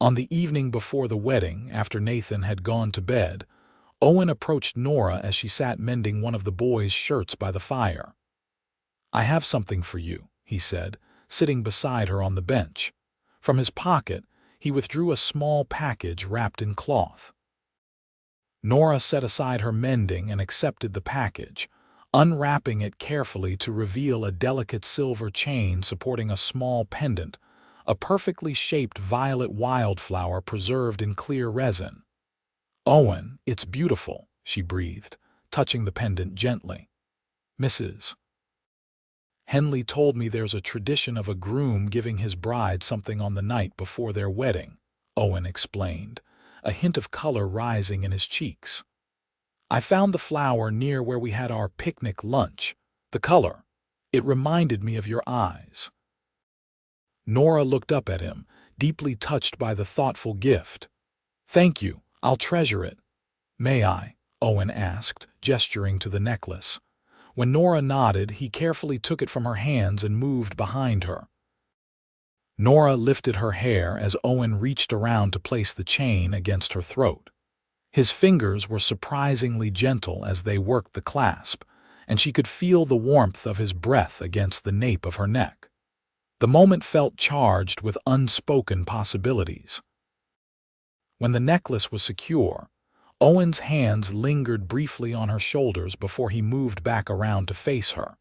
On the evening before the wedding, after Nathan had gone to bed, Owen approached Nora as she sat mending one of the boys' shirts by the fire. "I have something for you," he said, sitting beside her on the bench. From his pocket, he withdrew a small package wrapped in cloth. Nora set aside her mending and accepted the package, unwrapping it carefully to reveal a delicate silver chain supporting a small pendant, a perfectly shaped violet wildflower preserved in clear resin. "Owen, it's beautiful," she breathed, touching the pendant gently. "Mrs. Henley told me there's a tradition of a groom giving his bride something on the night before their wedding," Owen explained, a hint of color rising in his cheeks. "I found the flower near where we had our picnic lunch. The color, it reminded me of your eyes." Nora looked up at him, deeply touched by the thoughtful gift. "Thank you, I'll treasure it." "May I?" Owen asked, gesturing to the necklace. When Nora nodded, he carefully took it from her hands and moved behind her. Nora lifted her hair as Owen reached around to place the chain against her throat. His fingers were surprisingly gentle as they worked the clasp, and she could feel the warmth of his breath against the nape of her neck. The moment felt charged with unspoken possibilities. When the necklace was secure, Owen's hands lingered briefly on her shoulders before he moved back around to face her.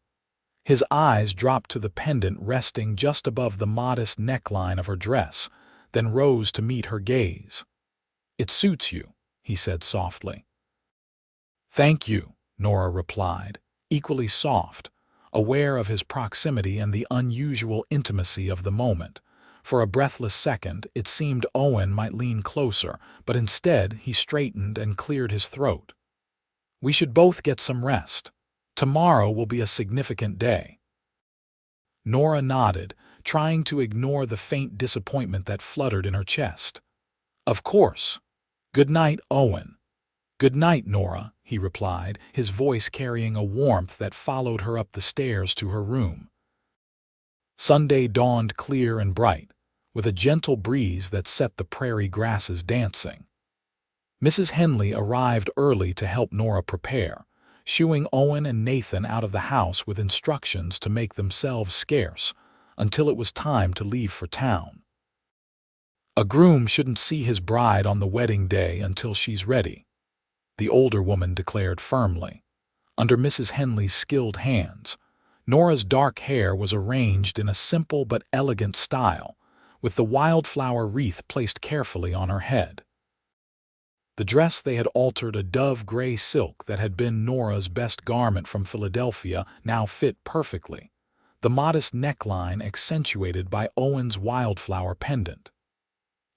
His eyes dropped to the pendant resting just above the modest neckline of her dress, then rose to meet her gaze. "It suits you," he said softly. "Thank you," Nora replied, equally soft, aware of his proximity and the unusual intimacy of the moment. For a breathless second, it seemed Owen might lean closer, but instead he straightened and cleared his throat. "We should both get some rest. Tomorrow will be a significant day." Nora nodded, trying to ignore the faint disappointment that fluttered in her chest. "Of course. Good night, Owen." "Good night, Nora," he replied, his voice carrying a warmth that followed her up the stairs to her room. Sunday dawned clear and bright, with a gentle breeze that set the prairie grasses dancing. Mrs. Henley arrived early to help Nora prepare, shooing Owen and Nathan out of the house with instructions to make themselves scarce until it was time to leave for town. "A groom shouldn't see his bride on the wedding day until she's ready," the older woman declared firmly. Under Mrs. Henley's skilled hands, Nora's dark hair was arranged in a simple but elegant style, with the wildflower wreath placed carefully on her head. The dress they had altered, a dove-gray silk that had been Nora's best garment from Philadelphia, now fit perfectly, the modest neckline accentuated by Owen's wildflower pendant.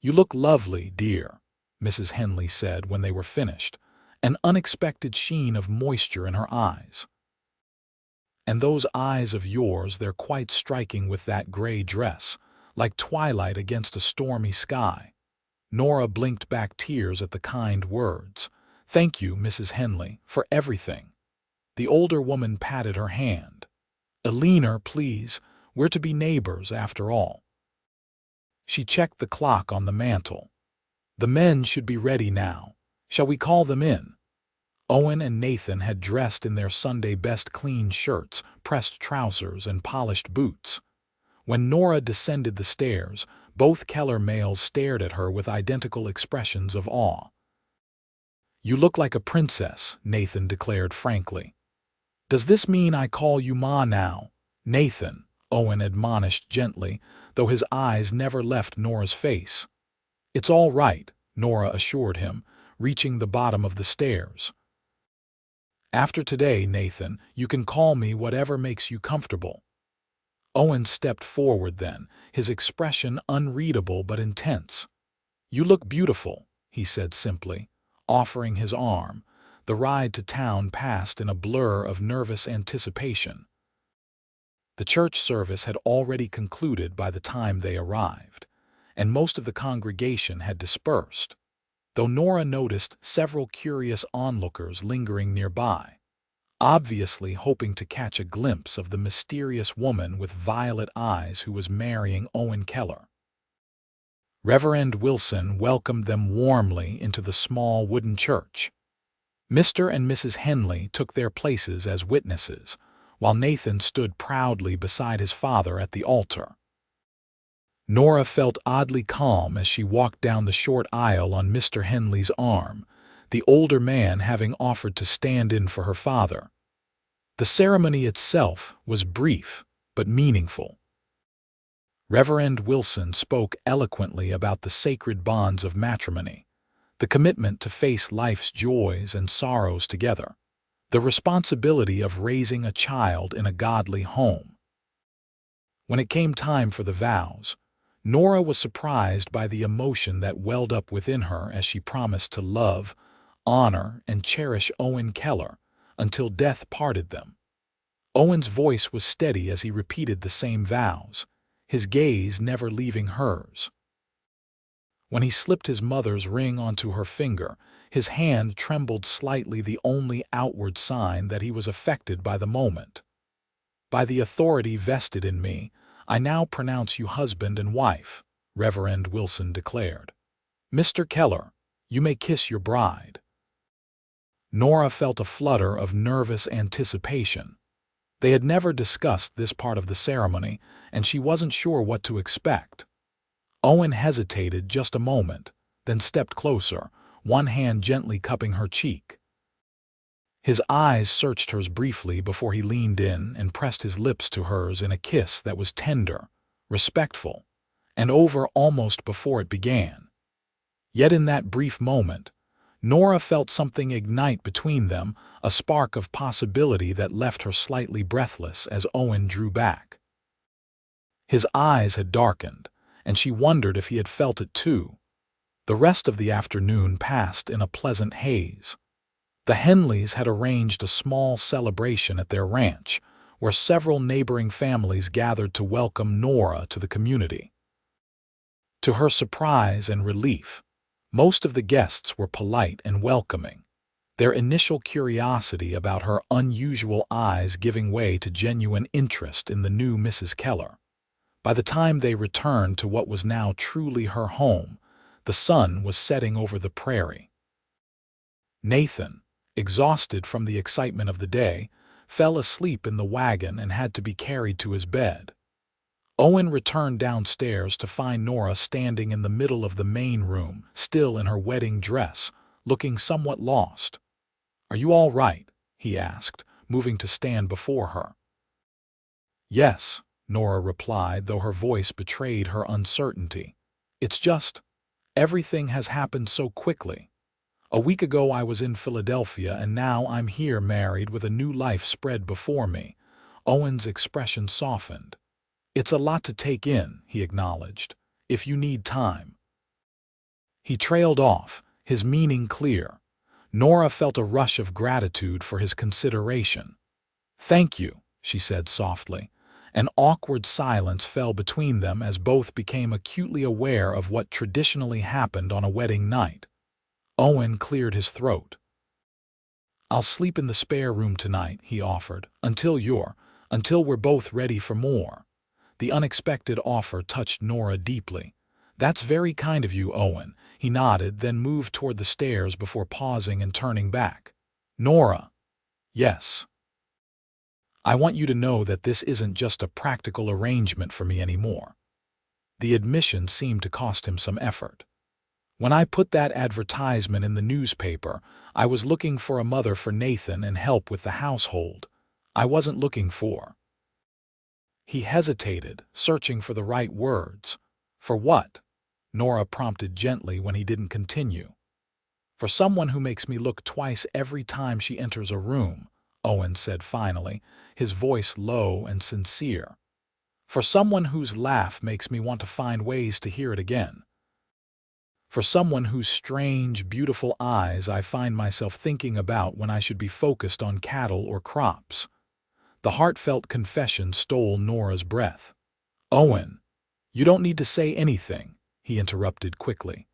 "You look lovely, dear," Mrs. Henley said when they were finished, an unexpected sheen of moisture in her eyes. "And those eyes of yours, they're quite striking with that gray dress, like twilight against a stormy sky." Nora blinked back tears at the kind words. "Thank you, Mrs. Henley, for everything." The older woman patted her hand. "Eleanor, please, we're to be neighbors after all." She checked the clock on the mantel. "The men should be ready now. Shall we call them in?" Owen and Nathan had dressed in their Sunday best, clean shirts, pressed trousers, and polished boots. When Nora descended the stairs, both Keller males stared at her with identical expressions of awe. "You look like a princess," Nathan declared frankly. "Does this mean I call you Ma now?" "Nathan," Owen admonished gently, though his eyes never left Nora's face. "It's all right," Nora assured him, reaching the bottom of the stairs. "After today, Nathan, you can call me whatever makes you comfortable." Owen stepped forward then, his expression unreadable but intense. "You look beautiful," he said simply, offering his arm. The ride to town passed in a blur of nervous anticipation. The church service had already concluded by the time they arrived, and most of the congregation had dispersed, though Nora noticed several curious onlookers lingering nearby, obviously hoping to catch a glimpse of the mysterious woman with violet eyes who was marrying Owen Keller. Reverend Wilson welcomed them warmly into the small wooden church. Mr. and Mrs. Henley took their places as witnesses, while Nathan stood proudly beside his father at the altar. Nora felt oddly calm as she walked down the short aisle on Mr. Henley's arm, the older man having offered to stand in for her father. The ceremony itself was brief but meaningful. Reverend Wilson spoke eloquently about the sacred bonds of matrimony, the commitment to face life's joys and sorrows together, the responsibility of raising a child in a godly home. When it came time for the vows, Nora was surprised by the emotion that welled up within her as she promised to love, honor, and cherish Owen Keller until death parted them. Owen's voice was steady as he repeated the same vows, his gaze never leaving hers. When he slipped his mother's ring onto her finger, his hand trembled slightly, the only outward sign that he was affected by the moment. "By the authority vested in me, I now pronounce you husband and wife," Reverend Wilson declared. "Mr. Keller, you may kiss your bride." Nora felt a flutter of nervous anticipation. They had never discussed this part of the ceremony, and she wasn't sure what to expect. Owen hesitated just a moment, then stepped closer, one hand gently cupping her cheek. His eyes searched hers briefly before he leaned in and pressed his lips to hers in a kiss that was tender, respectful, and over almost before it began. Yet in that brief moment, Nora felt something ignite between them, a spark of possibility that left her slightly breathless as Owen drew back. His eyes had darkened, and she wondered if he had felt it too. The rest of the afternoon passed in a pleasant haze. The Henleys had arranged a small celebration at their ranch, where several neighboring families gathered to welcome Nora to the community. To her surprise and relief, most of the guests were polite and welcoming, their initial curiosity about her unusual eyes giving way to genuine interest in the new Mrs. Keller. By the time they returned to what was now truly her home, the sun was setting over the prairie. Nathan, exhausted from the excitement of the day, fell asleep in the wagon and had to be carried to his bed. Owen returned downstairs to find Nora standing in the middle of the main room, still in her wedding dress, looking somewhat lost. "Are you all right?" he asked, moving to stand before her. "Yes," Nora replied, though her voice betrayed her uncertainty. "It's just, everything has happened so quickly. A week ago I was in Philadelphia, and now I'm here married with a new life spread before me." Owen's expression softened. "It's a lot to take in," he acknowledged, "if you need time." He trailed off, his meaning clear. Nora felt a rush of gratitude for his consideration. "Thank you," she said softly. An awkward silence fell between them as both became acutely aware of what traditionally happened on a wedding night. Owen cleared his throat. "I'll sleep in the spare room tonight," he offered, until we're both ready for more." The unexpected offer touched Nora deeply. "That's very kind of you, Owen." He nodded, then moved toward the stairs before pausing and turning back. "Nora." "Yes." "I want you to know that this isn't just a practical arrangement for me anymore." The admission seemed to cost him some effort. "When I put that advertisement in the newspaper, I was looking for a mother for Nathan and help with the household. I wasn't looking for—" He hesitated, searching for the right words. "For what?" Nora prompted gently when he didn't continue. For someone who makes me look twice every time she enters a room, Owen said finally, his voice low and sincere. For someone whose laugh makes me want to find ways to hear it again. For someone whose strange, beautiful eyes I find myself thinking about when I should be focused on cattle or crops. The heartfelt confession stole Nora's breath. Owen, you don't need to say anything, he interrupted quickly.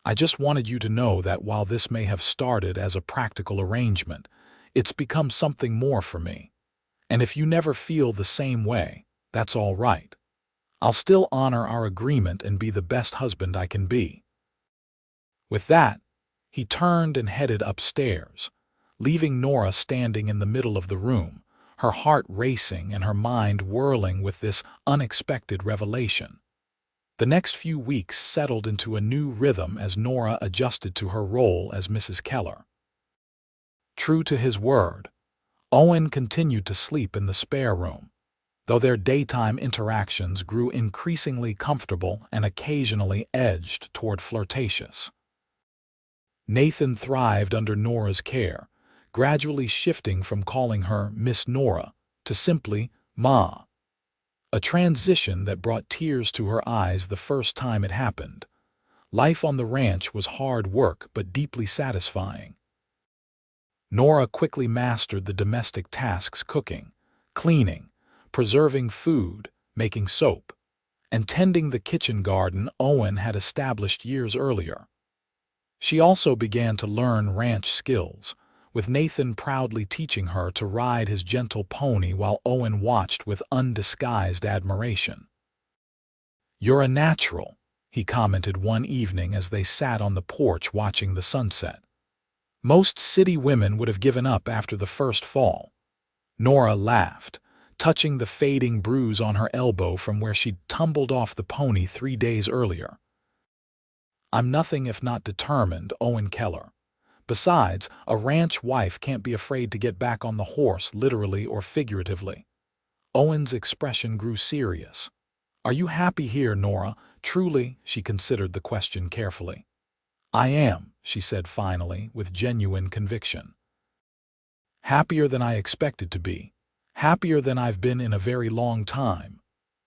I just wanted you to know that while this may have started as a practical arrangement, it's become something more for me. And if you never feel the same way, that's all right. I'll still honor our agreement and be the best husband I can be. With that, he turned and headed upstairs, leaving Nora standing in the middle of the room, her heart racing and her mind whirling with this unexpected revelation. The next few weeks settled into a new rhythm as Nora adjusted to her role as Mrs. Keller. True to his word, Owen continued to sleep in the spare room, though their daytime interactions grew increasingly comfortable and occasionally edged toward flirtatious. Nathan thrived under Nora's care, gradually shifting from calling her Miss Nora to simply Ma, a transition that brought tears to her eyes the first time it happened. Life on the ranch was hard work but deeply satisfying. Nora quickly mastered the domestic tasks: cooking, cleaning, preserving food, making soap, and tending the kitchen garden Owen had established years earlier. She also began to learn ranch skills, with Nathan proudly teaching her to ride his gentle pony while Owen watched with undisguised admiration. "You're a natural," he commented one evening as they sat on the porch watching the sunset. "Most city women would have given up after the first fall." Nora laughed, touching the fading bruise on her elbow from where she'd tumbled off the pony 3 days earlier. "I'm nothing if not determined, Owen Keller. Besides, a ranch wife can't be afraid to get back on the horse, literally or figuratively." Owen's expression grew serious. "Are you happy here, Nora? Truly?" She considered the question carefully. "I am," she said finally, with genuine conviction. "Happier than I expected to be. Happier than I've been in a very long time."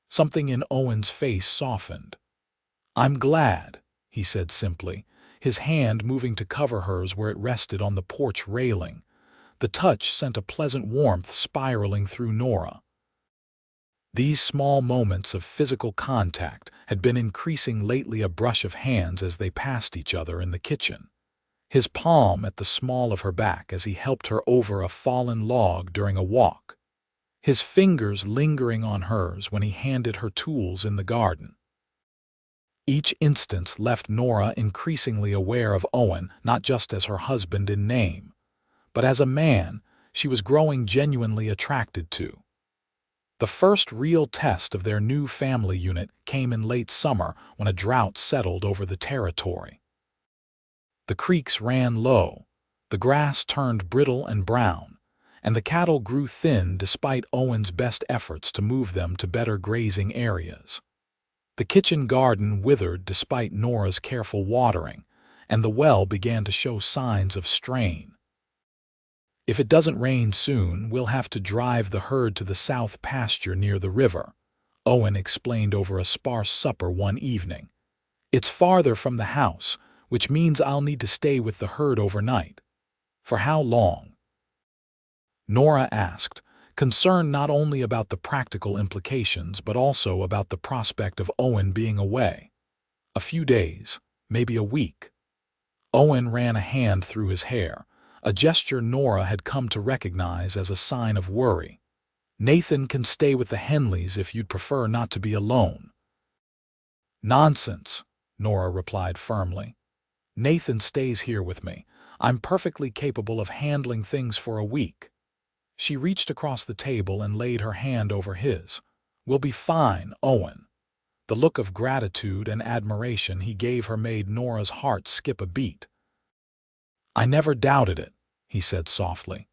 Something in Owen's face softened. "I'm glad," he said simply, his hand moving to cover hers where it rested on the porch railing. The touch sent a pleasant warmth spiraling through Nora. These small moments of physical contact had been increasing lately, a brush of hands as they passed each other in the kitchen, his palm at the small of her back as he helped her over a fallen log during a walk, his fingers lingering on hers when he handed her tools in the garden. Each instance left Nora increasingly aware of Owen not just as her husband in name, but as a man she was growing genuinely attracted to. The first real test of their new family unit came in late summer when a drought settled over the territory. The creeks ran low, the grass turned brittle and brown, and the cattle grew thin despite Owen's best efforts to move them to better grazing areas. The kitchen garden withered despite Nora's careful watering, and the well began to show signs of strain. "If it doesn't rain soon, we'll have to drive the herd to the south pasture near the river," Owen explained over a sparse supper one evening. "It's farther from the house, which means I'll need to stay with the herd overnight." "For how long?" Nora asked, concerned not only about the practical implications but also about the prospect of Owen being away. "A few days, maybe a week." Owen ran a hand through his hair, a gesture Nora had come to recognize as a sign of worry. "Nathan can stay with the Henleys if you'd prefer not to be alone." "Nonsense," Nora replied firmly. "Nathan stays here with me. I'm perfectly capable of handling things for a week." She reached across the table and laid her hand over his. "We'll be fine, Owen." The look of gratitude and admiration he gave her made Nora's heart skip a beat. "I never doubted it," he said softly.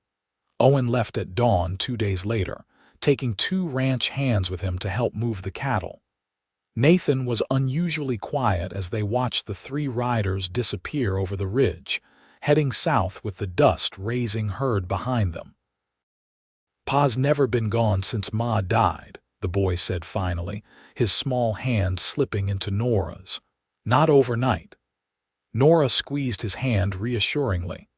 Owen left at dawn 2 days later, taking 2 ranch hands with him to help move the cattle. Nathan was unusually quiet as they watched the three riders disappear over the ridge, heading south with the dust raising herd behind them. "Pa's never been gone since Ma died," the boy said finally, his small hand slipping into Nora's. "Not overnight." Nora squeezed his hand reassuringly.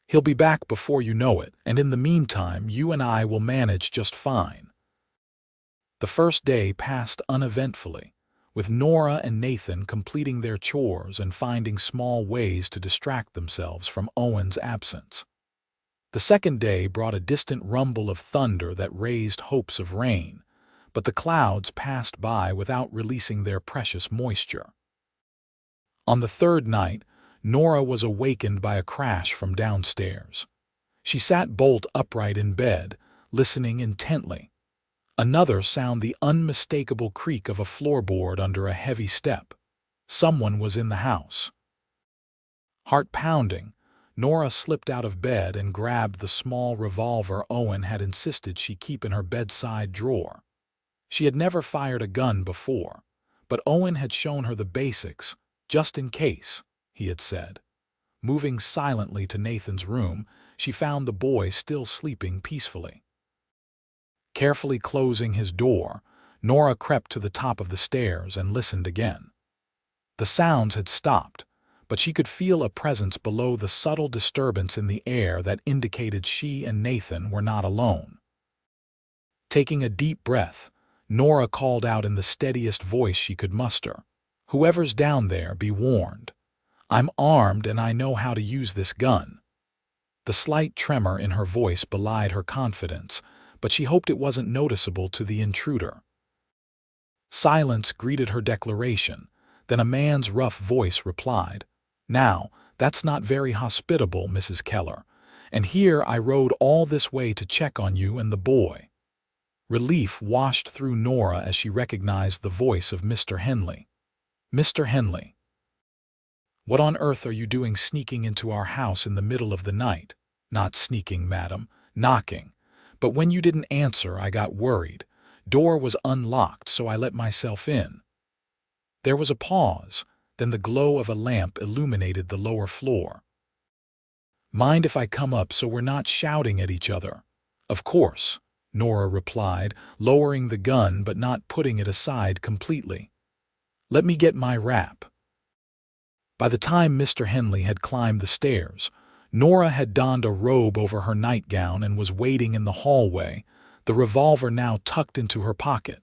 "He'll be back before you know it, and in the meantime you and I will manage just fine." The first day passed uneventfully, with Nora and Nathan completing their chores and finding small ways to distract themselves from Owen's absence. The second day brought a distant rumble of thunder that raised hopes of rain, but the clouds passed by without releasing their precious moisture. On the third night, Nora was awakened by a crash from downstairs. She sat bolt upright in bed, listening intently. Another sound, the unmistakable creak of a floorboard under a heavy step. Someone was in the house. Heart pounding, Nora slipped out of bed and grabbed the small revolver Owen had insisted she keep in her bedside drawer. She had never fired a gun before, but Owen had shown her the basics, just in case, he had said. Moving silently to Nathan's room, she found the boy still sleeping peacefully. Carefully closing his door, Nora crept to the top of the stairs and listened again. The sounds had stopped, but she could feel a presence below, the subtle disturbance in the air that indicated she and Nathan were not alone. Taking a deep breath, Nora called out in the steadiest voice she could muster, "Whoever's down there, be warned. I'm armed and I know how to use this gun." The slight tremor in her voice belied her confidence, but she hoped it wasn't noticeable to the intruder. Silence greeted her declaration, then a man's rough voice replied, "Now, that's not very hospitable, Mrs. Keller, and here I rode all this way to check on you and the boy." Relief washed through Nora as she recognized the voice of Mr. Henley. "Mr. Henley, what on earth are you doing sneaking into our house in the middle of the night?" "Not sneaking, madam, knocking. But when you didn't answer, I got worried. Door was unlocked, so I let myself in." There was a pause, then the glow of a lamp illuminated the lower floor. "Mind if I come up so we're not shouting at each other?" "Of course," Nora replied, lowering the gun but not putting it aside completely. "Let me get my wrap." By the time Mr. Henley had climbed the stairs, Nora had donned a robe over her nightgown and was waiting in the hallway, the revolver now tucked into her pocket.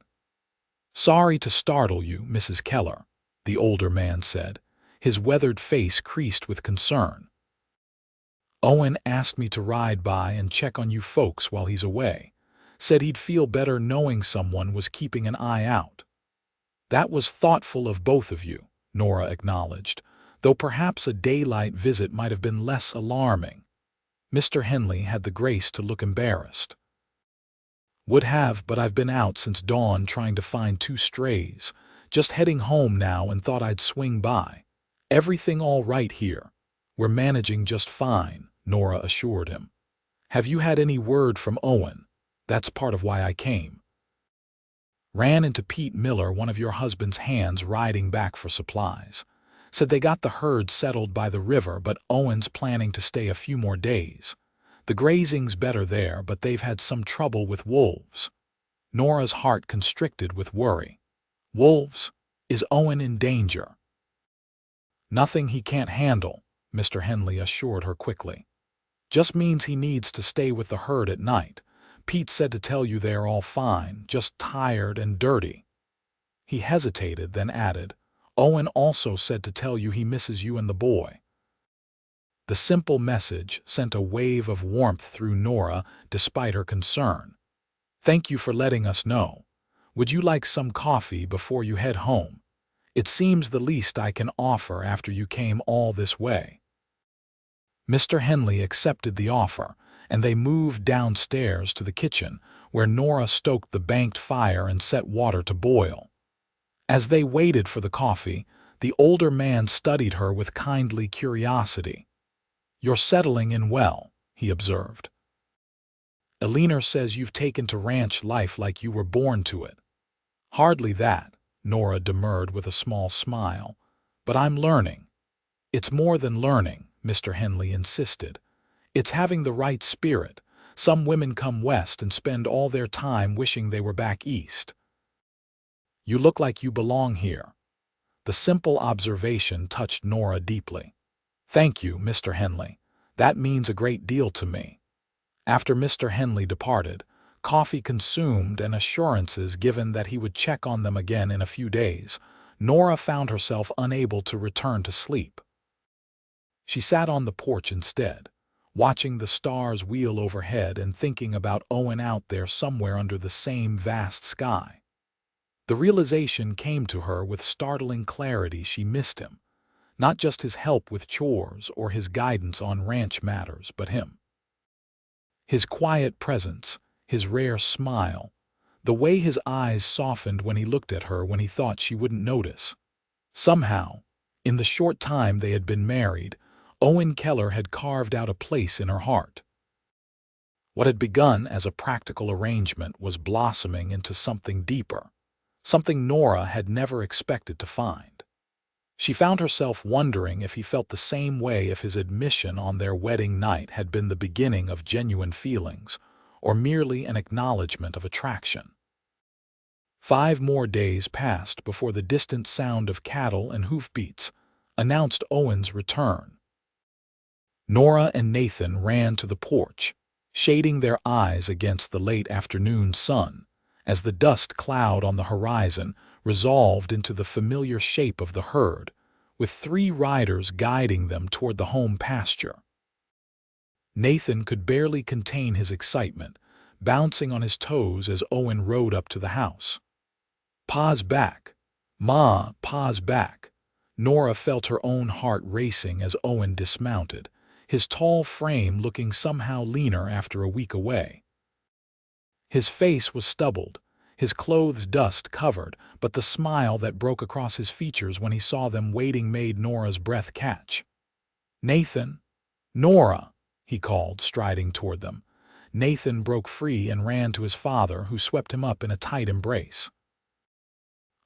"Sorry to startle you, Mrs. Keller," the older man said, his weathered face creased with concern. "Owen asked me to ride by and check on you folks while he's away. Said he'd feel better knowing someone was keeping an eye out." "That was thoughtful of both of you," Nora acknowledged, though perhaps a daylight visit might have been less alarming. Mr. Henley had the grace to look embarrassed. "Would have, but I've been out since dawn trying to find 2 strays. Just heading home now and thought I'd swing by. Everything all right here?" "We're managing just fine," Nora assured him. "Have you had any word from Owen? That's part of why I came." "Ran into Pete Miller, one of your husband's hands, riding back for supplies. Said they got the herd settled by the river, but Owen's planning to stay a few more days. The grazing's better there, but they've had some trouble with wolves." Nora's heart constricted with worry. "Wolves? Is Owen in danger?" "Nothing he can't handle," Mr. Henley assured her quickly. "Just means he needs to stay with the herd at night. Pete said to tell you they're all fine, just tired and dirty." He hesitated, then added, "Owen also said to tell you he misses you and the boy." The simple message sent a wave of warmth through Nora despite her concern. "Thank you for letting us know. Would you like some coffee before you head home? It seems the least I can offer after you came all this way." Mr. Henley accepted the offer, and they moved downstairs to the kitchen, where Nora stoked the banked fire and set water to boil. As they waited for the coffee, the older man studied her with kindly curiosity. "You're settling in well," he observed. "Eleanor says you've taken to ranch life like you were born to it." "Hardly that," Nora demurred with a small smile. "But I'm learning." "It's more than learning," Mr. Henley insisted. "It's having the right spirit. Some women come west and spend all their time wishing they were back east." "You look like you belong here." The simple observation touched Nora deeply. "Thank you, Mr. Henley. That means a great deal to me." After Mr. Henley departed, coffee consumed and assurances given that he would check on them again in a few days, Nora found herself unable to return to sleep. She sat on the porch instead, watching the stars wheel overhead and thinking about Owen out there somewhere under the same vast sky. The realization came to her with startling clarity she missed him, not just his help with chores or his guidance on ranch matters, but him. His quiet presence, his rare smile, the way his eyes softened when he looked at her when he thought she wouldn't notice. Somehow, in the short time they had been married, Owen Keller had carved out a place in her heart. What had begun as a practical arrangement was blossoming into something deeper, something Nora had never expected to find. She found herself wondering if he felt the same way, if his admission on their wedding night had been the beginning of genuine feelings, or merely an acknowledgement of attraction. 5 more days passed before the distant sound of cattle and hoofbeats announced Owen's return. Nora and Nathan ran to the porch, shading their eyes against the late afternoon sun, as the dust cloud on the horizon resolved into the familiar shape of the herd, with 3 riders guiding them toward the home pasture. Nathan could barely contain his excitement, bouncing on his toes as Owen rode up to the house. "Pa's back. Ma, Pa's back." Nora felt her own heart racing as Owen dismounted, his tall frame looking somehow leaner after a week away. His face was stubbled, his clothes dust-covered, but the smile that broke across his features when he saw them waiting made Nora's breath catch. "Nathan! Nora!" he called, striding toward them. Nathan broke free and ran to his father, who swept him up in a tight embrace.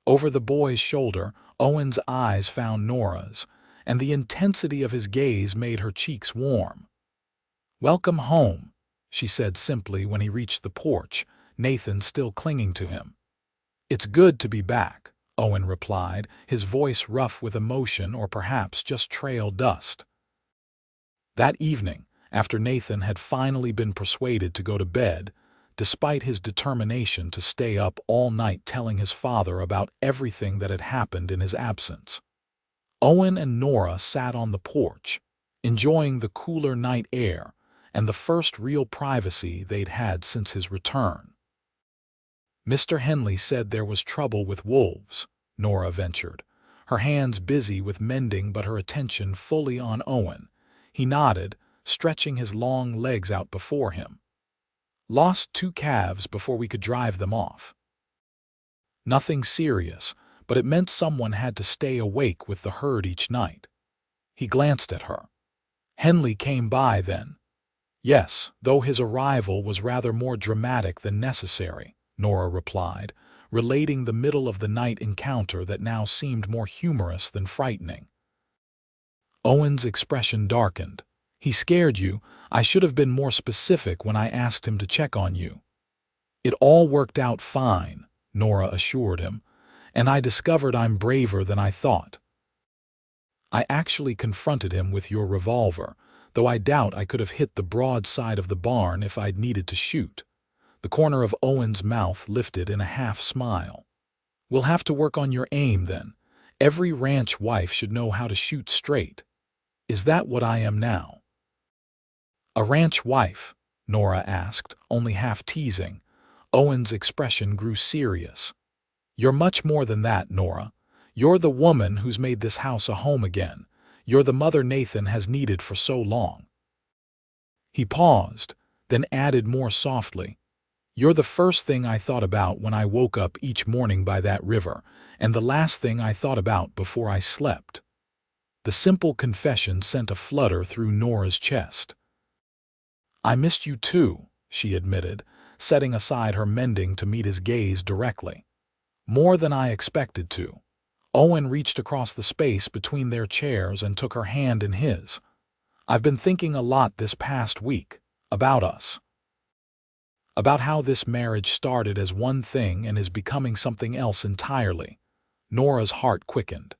Over the boy's shoulder, Owen's eyes found Nora's, and the intensity of his gaze made her cheeks warm. "Welcome home," she said simply when he reached the porch, Nathan still clinging to him. "It's good to be back," Owen replied, his voice rough with emotion or perhaps just trail dust. That evening, after Nathan had finally been persuaded to go to bed, despite his determination to stay up all night telling his father about everything that had happened in his absence, Owen and Nora sat on the porch, enjoying the cooler night air and the first real privacy they'd had since his return. "Mr. Henley said there was trouble with wolves," Nora ventured, her hands busy with mending but her attention fully on Owen. He nodded, stretching his long legs out before him. "Lost 2 calves before we could drive them off." Nothing serious, but it meant someone had to stay awake with the herd each night. He glanced at her. "Henley came by then?" "Yes, though his arrival was rather more dramatic than necessary," Nora replied, relating the middle-of-the-night encounter that now seemed more humorous than frightening. Owen's expression darkened. "He scared you. I should have been more specific when I asked him to check on you." "It all worked out fine," Nora assured him, "and I discovered I'm braver than I thought. I actually confronted him with your revolver, though I doubt I could have hit the broad side of the barn if I'd needed to shoot." The corner of Owen's mouth lifted in a half-smile. "We'll have to work on your aim, then. Every ranch wife should know how to shoot straight." "Is that what I am now?" "A ranch wife?" Nora asked, only half teasing. Owen's expression grew serious. "You're much more than that, Nora. You're the woman who's made this house a home again. You're the mother Nathan has needed for so long." He paused, then added more softly, "You're the first thing I thought about when I woke up each morning by that river, and the last thing I thought about before I slept." The simple confession sent a flutter through Nora's chest. "I missed you too," she admitted, setting aside her mending to meet his gaze directly. More than I expected to. Owen reached across the space between their chairs and took her hand in his. I've been thinking a lot this past week. About us. About how this marriage started as one thing and is becoming something else entirely. Nora's heart quickened.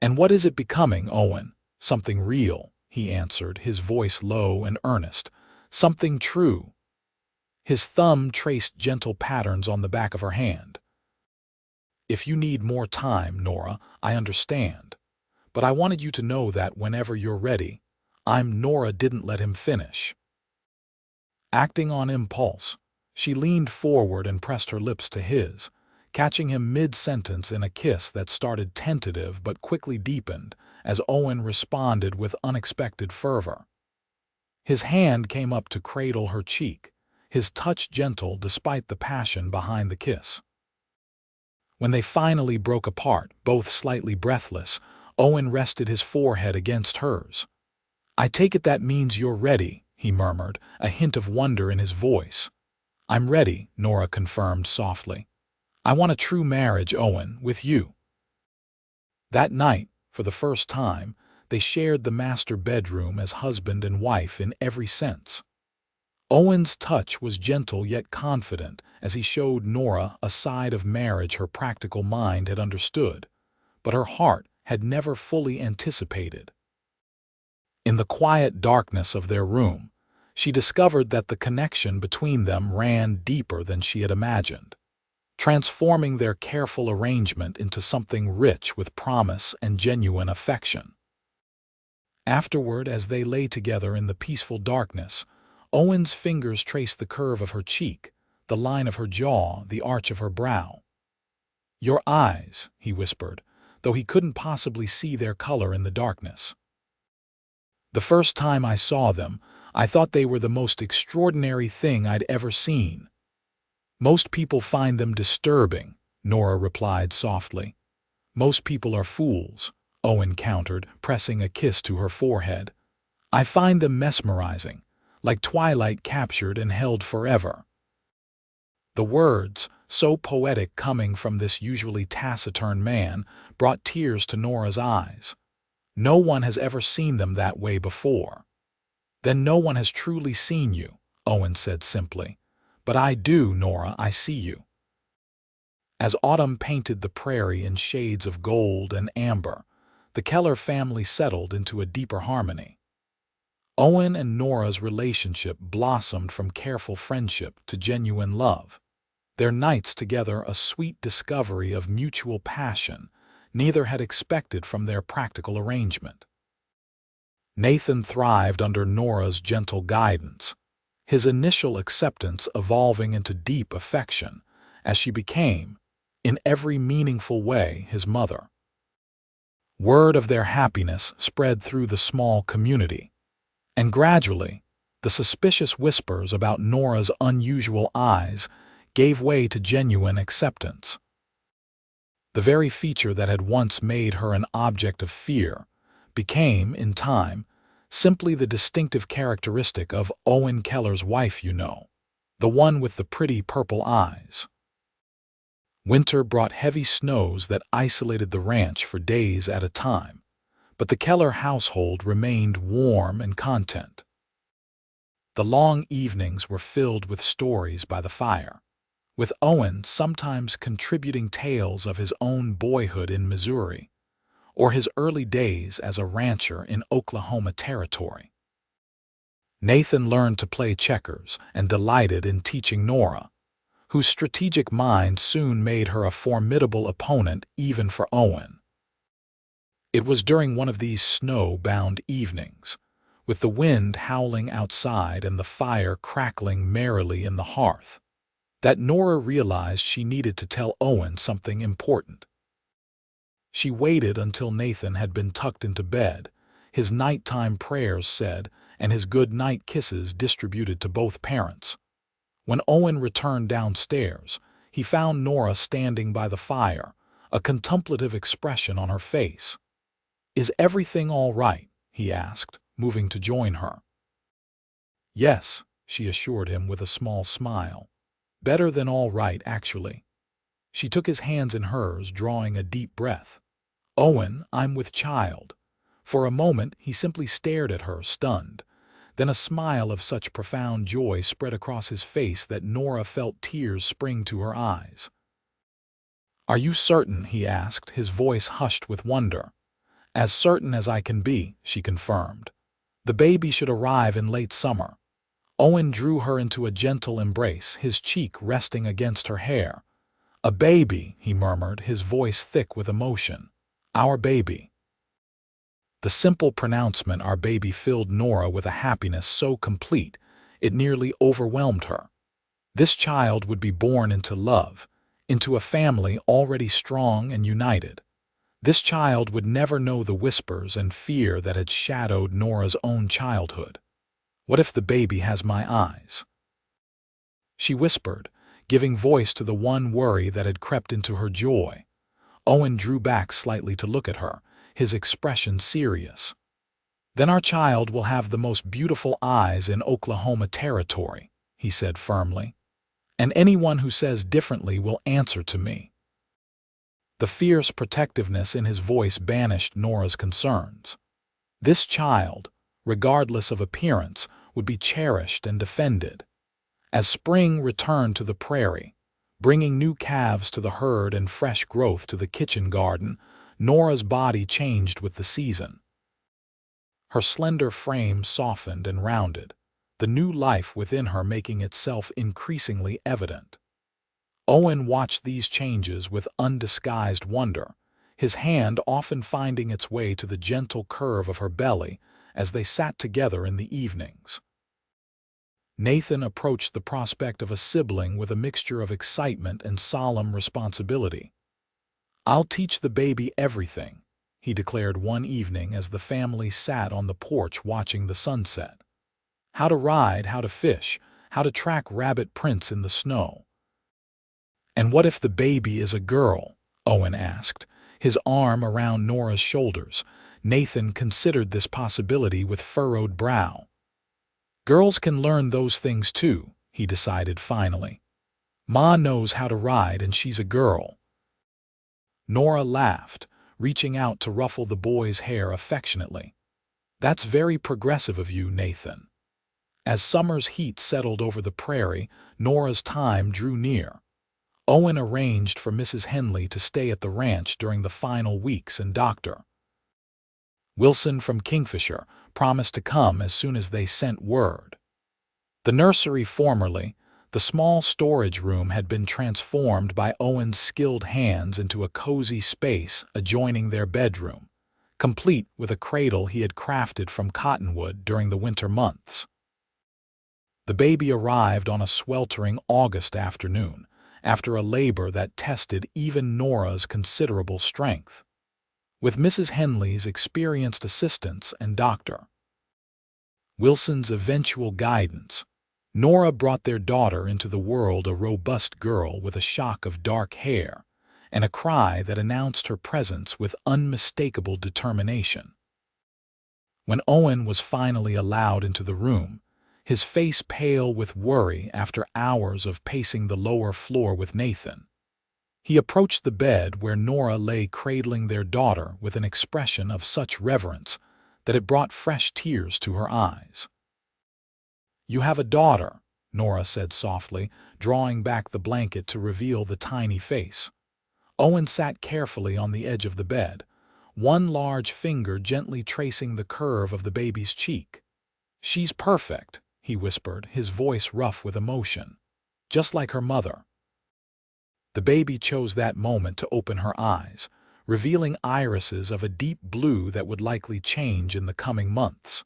And what is it becoming, Owen? Something real, he answered, his voice low and earnest. Something true. His thumb traced gentle patterns on the back of her hand. If you need more time, Nora, I understand. But I wanted you to know that whenever you're ready, Nora didn't let him finish. Acting on impulse, she leaned forward and pressed her lips to his, catching him mid-sentence in a kiss that started tentative but quickly deepened as Owen responded with unexpected fervor. His hand came up to cradle her cheek, his touch gentle despite the passion behind the kiss. When they finally broke apart, both slightly breathless, Owen rested his forehead against hers. I take it that means you're ready, he murmured, a hint of wonder in his voice. I'm ready, Nora confirmed softly. I want a true marriage, Owen, with you. That night, for the first time, they shared the master bedroom as husband and wife in every sense. Owen's touch was gentle yet confident as he showed Nora a side of marriage her practical mind had understood, but her heart had never fully anticipated. In the quiet darkness of their room, she discovered that the connection between them ran deeper than she had imagined, transforming their careful arrangement into something rich with promise and genuine affection. Afterward, as they lay together in the peaceful darkness, Owen's fingers traced the curve of her cheek, the line of her jaw, the arch of her brow. Your eyes, he whispered, though he couldn't possibly see their color in the darkness. The first time I saw them, I thought they were the most extraordinary thing I'd ever seen. Most people find them disturbing, Nora replied softly. Most people are fools, Owen countered, pressing a kiss to her forehead. I find them mesmerizing, like twilight captured and held forever. The words, so poetic coming from this usually taciturn man, brought tears to Nora's eyes. No one has ever seen them that way before. Then no one has truly seen you, Owen said simply. But I do, Nora, I see you. As autumn painted the prairie in shades of gold and amber, the Keller family settled into a deeper harmony. Owen and Nora's relationship blossomed from careful friendship to genuine love. Their nights together a sweet discovery of mutual passion neither had expected from their practical arrangement. Nathan thrived under Nora's gentle guidance, his initial acceptance evolving into deep affection as she became, in every meaningful way, his mother. Word of their happiness spread through the small community, and gradually, the suspicious whispers about Nora's unusual eyes gave way to genuine acceptance. The very feature that had once made her an object of fear became, in time, simply the distinctive characteristic of Owen Keller's wife, the one with the pretty purple eyes. Winter brought heavy snows that isolated the ranch for days at a time, but the Keller household remained warm and content. The long evenings were filled with stories by the fire, with Owen sometimes contributing tales of his own boyhood in Missouri, or his early days as a rancher in Oklahoma Territory. Nathan learned to play checkers and delighted in teaching Nora, whose strategic mind soon made her a formidable opponent even for Owen. It was during one of these snow-bound evenings, with the wind howling outside and the fire crackling merrily in the hearth, that Nora realized she needed to tell Owen something important. She waited until Nathan had been tucked into bed, his nighttime prayers said, and his good-night kisses distributed to both parents. When Owen returned downstairs, he found Nora standing by the fire, a contemplative expression on her face. Is everything all right? He asked, moving to join her. Yes, she assured him with a small smile. Better than all right, actually. She took his hands in hers, drawing a deep breath. "Owen, I'm with child." For a moment, he simply stared at her, stunned. Then a smile of such profound joy spread across his face that Nora felt tears spring to her eyes. "Are you certain?" he asked, his voice hushed with wonder. "As certain as I can be," she confirmed. "The baby should arrive in late summer." Owen drew her into a gentle embrace, his cheek resting against her hair. "A baby," he murmured, his voice thick with emotion. "Our baby." The simple pronouncement "our baby" filled Nora with a happiness so complete it nearly overwhelmed her. This child would be born into love, into a family already strong and united. This child would never know the whispers and fear that had shadowed Nora's own childhood. "What if the baby has my eyes?" she whispered, giving voice to the one worry that had crept into her joy. Owen drew back slightly to look at her, his expression serious. "Then our child will have the most beautiful eyes in Oklahoma territory," he said firmly. "And anyone who says differently will answer to me." The fierce protectiveness in his voice banished Nora's concerns. This child, regardless of appearance, would be cherished and defended. As spring returned to the prairie, bringing new calves to the herd and fresh growth to the kitchen garden, Nora's body changed with the season. Her slender frame softened and rounded, the new life within her making itself increasingly evident. Owen watched these changes with undisguised wonder, his hand often finding its way to the gentle curve of her belly as they sat together in the evenings. Nathan approached the prospect of a sibling with a mixture of excitement and solemn responsibility. "I'll teach the baby everything," he declared one evening as the family sat on the porch watching the sunset. "How to ride, how to fish, how to track rabbit prints in the snow." "And what if the baby is a girl?" Owen asked, his arm around Nora's shoulders. Nathan considered this possibility with furrowed brow. "Girls can learn those things too," he decided finally. "Ma knows how to ride and she's a girl." Nora laughed, reaching out to ruffle the boy's hair affectionately. "That's very progressive of you, Nathan." As summer's heat settled over the prairie, Nora's time drew near. Owen arranged for Mrs. Henley to stay at the ranch during the final weeks, and Dr. Wilson from Kingfisher promised to come as soon as they sent word. The nursery, formerly the small storage room, had been transformed by Owen's skilled hands into a cozy space adjoining their bedroom, complete with a cradle he had crafted from cottonwood during the winter months. The baby arrived on a sweltering August afternoon, after a labor that tested even Nora's considerable strength. With Mrs. Henley's experienced assistance and Dr. Wilson's eventual guidance, Nora brought their daughter into the world, a robust girl with a shock of dark hair and a cry that announced her presence with unmistakable determination. When Owen was finally allowed into the room, his face pale with worry after hours of pacing the lower floor with Nathan, he approached the bed where Nora lay cradling their daughter with an expression of such reverence that it brought fresh tears to her eyes. "You have a daughter," Nora said softly, drawing back the blanket to reveal the tiny face. Owen sat carefully on the edge of the bed, one large finger gently tracing the curve of the baby's cheek. "She's perfect," he whispered, his voice rough with emotion. "Just like her mother." The baby chose that moment to open her eyes, revealing irises of a deep blue that would likely change in the coming months.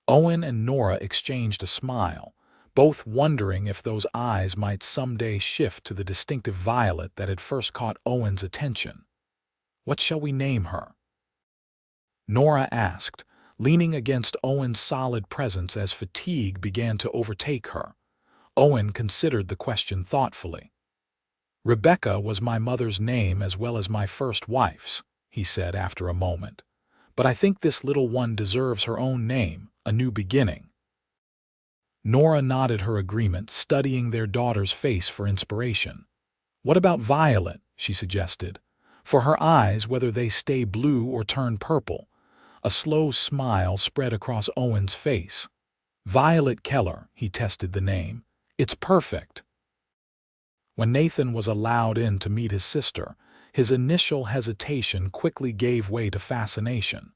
Owen and Nora exchanged a smile, both wondering if those eyes might someday shift to the distinctive violet that had first caught Owen's attention. "What shall we name her?" Nora asked, leaning against Owen's solid presence as fatigue began to overtake her. Owen considered the question thoughtfully. "Rebecca was my mother's name as well as my first wife's," he said after a moment. "But I think this little one deserves her own name, a new beginning." Nora nodded her agreement, studying their daughter's face for inspiration. "What about violet?" she suggested. "For her eyes, whether they stay blue or turn purple." A slow smile spread across Owen's face. "Violet Keller," he tested the name. "It's perfect." When Nathan was allowed in to meet his sister, his initial hesitation quickly gave way to fascination.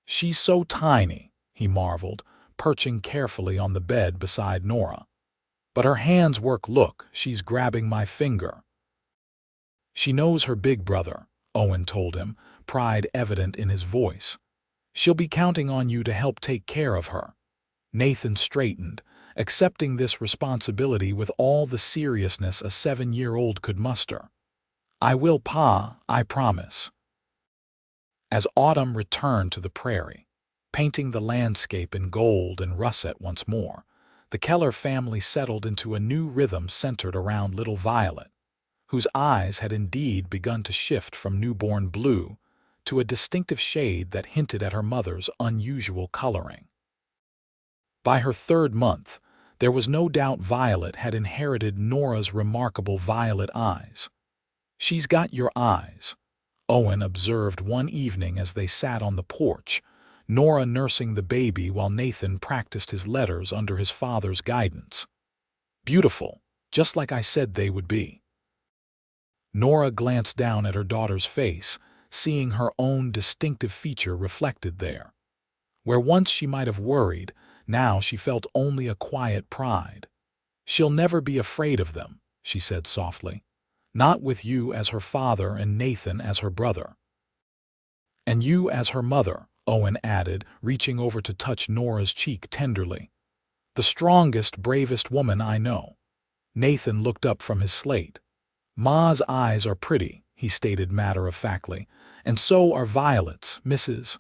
"She's so tiny," he marveled, perching carefully on the bed beside Nora. "But her hands work. Look, she's grabbing my finger." "She knows her big brother," Owen told him, pride evident in his voice. "She'll be counting on you to help take care of her." Nathan straightened, accepting this responsibility with all the seriousness a 7-year-old could muster. "I will, Pa, I promise." As autumn returned to the prairie, painting the landscape in gold and russet once more, the Keller family settled into a new rhythm centered around little Violet, whose eyes had indeed begun to shift from newborn blue to a distinctive shade that hinted at her mother's unusual coloring. By her 3rd month, there was no doubt Violet had inherited Nora's remarkable violet eyes. "She's got your eyes," Owen observed one evening as they sat on the porch, Nora nursing the baby while Nathan practiced his letters under his father's guidance. "Beautiful, just like I said they would be." Nora glanced down at her daughter's face, seeing her own distinctive feature reflected there. Where once she might have worried, now she felt only a quiet pride. "She'll never be afraid of them," she said softly. "Not with you as her father and Nathan as her brother." "And you as her mother," Owen added, reaching over to touch Nora's cheek tenderly. "The strongest, bravest woman I know." Nathan looked up from his slate. "Ma's eyes are pretty," he stated matter-of-factly, "and so are Violet's, Mrs.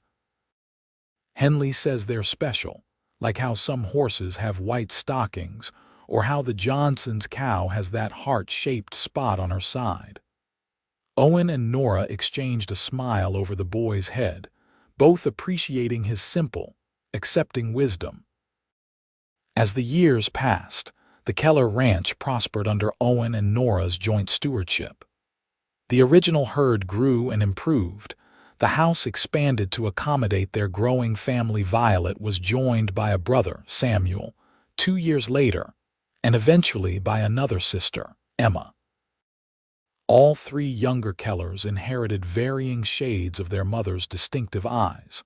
Henley says they're special, like how some horses have white stockings, or how the Johnson's cow has that heart-shaped spot on her side." Owen and Nora exchanged a smile over the boy's head, both appreciating his simple, accepting wisdom. As the years passed, the Keller ranch prospered under Owen and Nora's joint stewardship. The original herd grew and improved. The house expanded to accommodate their growing family. Violet was joined by a brother, Samuel, 2 years later, and eventually by another sister, Emma. All 3 younger Kellers inherited varying shades of their mother's distinctive eyes,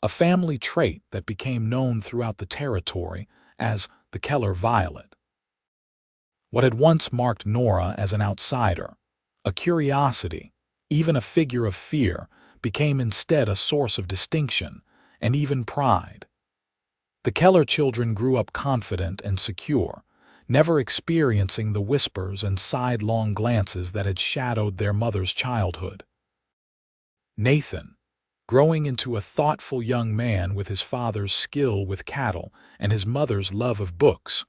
a family trait that became known throughout the territory as the Keller Violet. What had once marked Nora as an outsider, a curiosity, even a figure of fear, became instead a source of distinction and even pride. The Keller children grew up confident and secure, never experiencing the whispers and sidelong glances that had shadowed their mother's childhood. Nathan, growing into a thoughtful young man with his father's skill with cattle and his mother's love of books,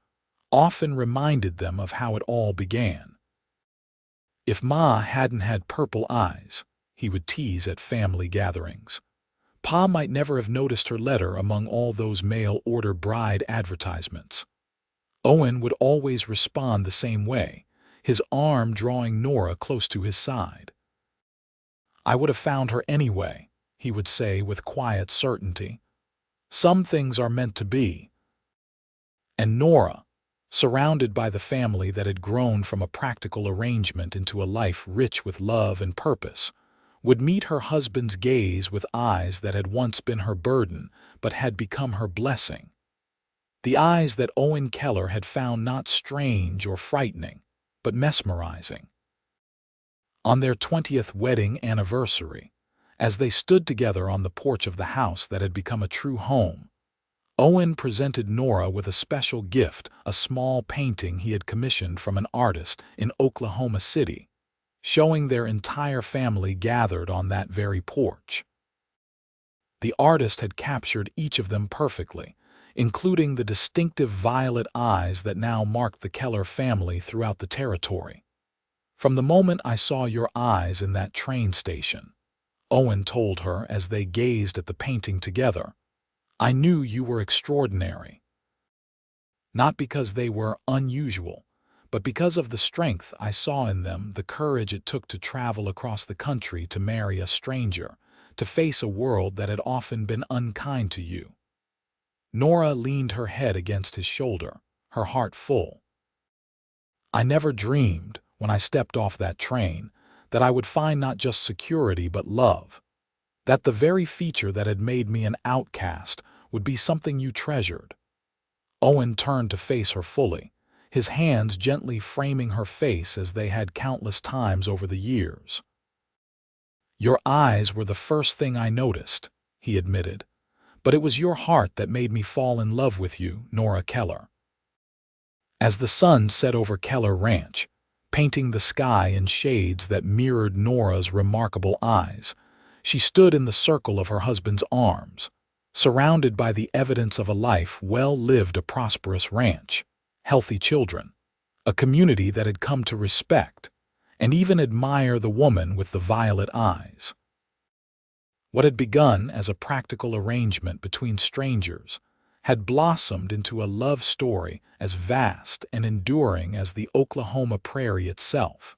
often reminded them of how it all began. "If Ma hadn't had purple eyes," he would tease at family gatherings, "Pa might never have noticed her letter among all those mail-order bride advertisements." Owen would always respond the same way, his arm drawing Nora close to his side. "I would have found her anyway," he would say with quiet certainty. "Some things are meant to be." And Nora, surrounded by the family that had grown from a practical arrangement into a life rich with love and purpose, would meet her husband's gaze with eyes that had once been her burden but had become her blessing. The eyes that Owen Keller had found not strange or frightening, but mesmerizing. On their 20th wedding anniversary, as they stood together on the porch of the house that had become a true home, Owen presented Nora with a special gift, a small painting he had commissioned from an artist in Oklahoma City, showing their entire family gathered on that very porch. The artist had captured each of them perfectly, including the distinctive violet eyes that now marked the Keller family throughout the territory. "From the moment I saw your eyes in that train station," Owen told her as they gazed at the painting together, "I knew you were extraordinary." Not because they were unusual, but because of the strength I saw in them, the courage it took to travel across the country to marry a stranger, to face a world that had often been unkind to you. Nora leaned her head against his shoulder, her heart full. I never dreamed, when I stepped off that train, that I would find not just security but love. That the very feature that had made me an outcast would be something you treasured. Owen turned to face her fully, his hands gently framing her face as they had countless times over the years. "Your eyes were the first thing I noticed," he admitted, "but it was your heart that made me fall in love with you, Nora Keller." As the sun set over Keller Ranch, painting the sky in shades that mirrored Nora's remarkable eyes, she stood in the circle of her husband's arms, surrounded by the evidence of a life well lived, a prosperous ranch, healthy children, a community that had come to respect and even admire the woman with the violet eyes. What had begun as a practical arrangement between strangers had blossomed into a love story as vast and enduring as the Oklahoma prairie itself.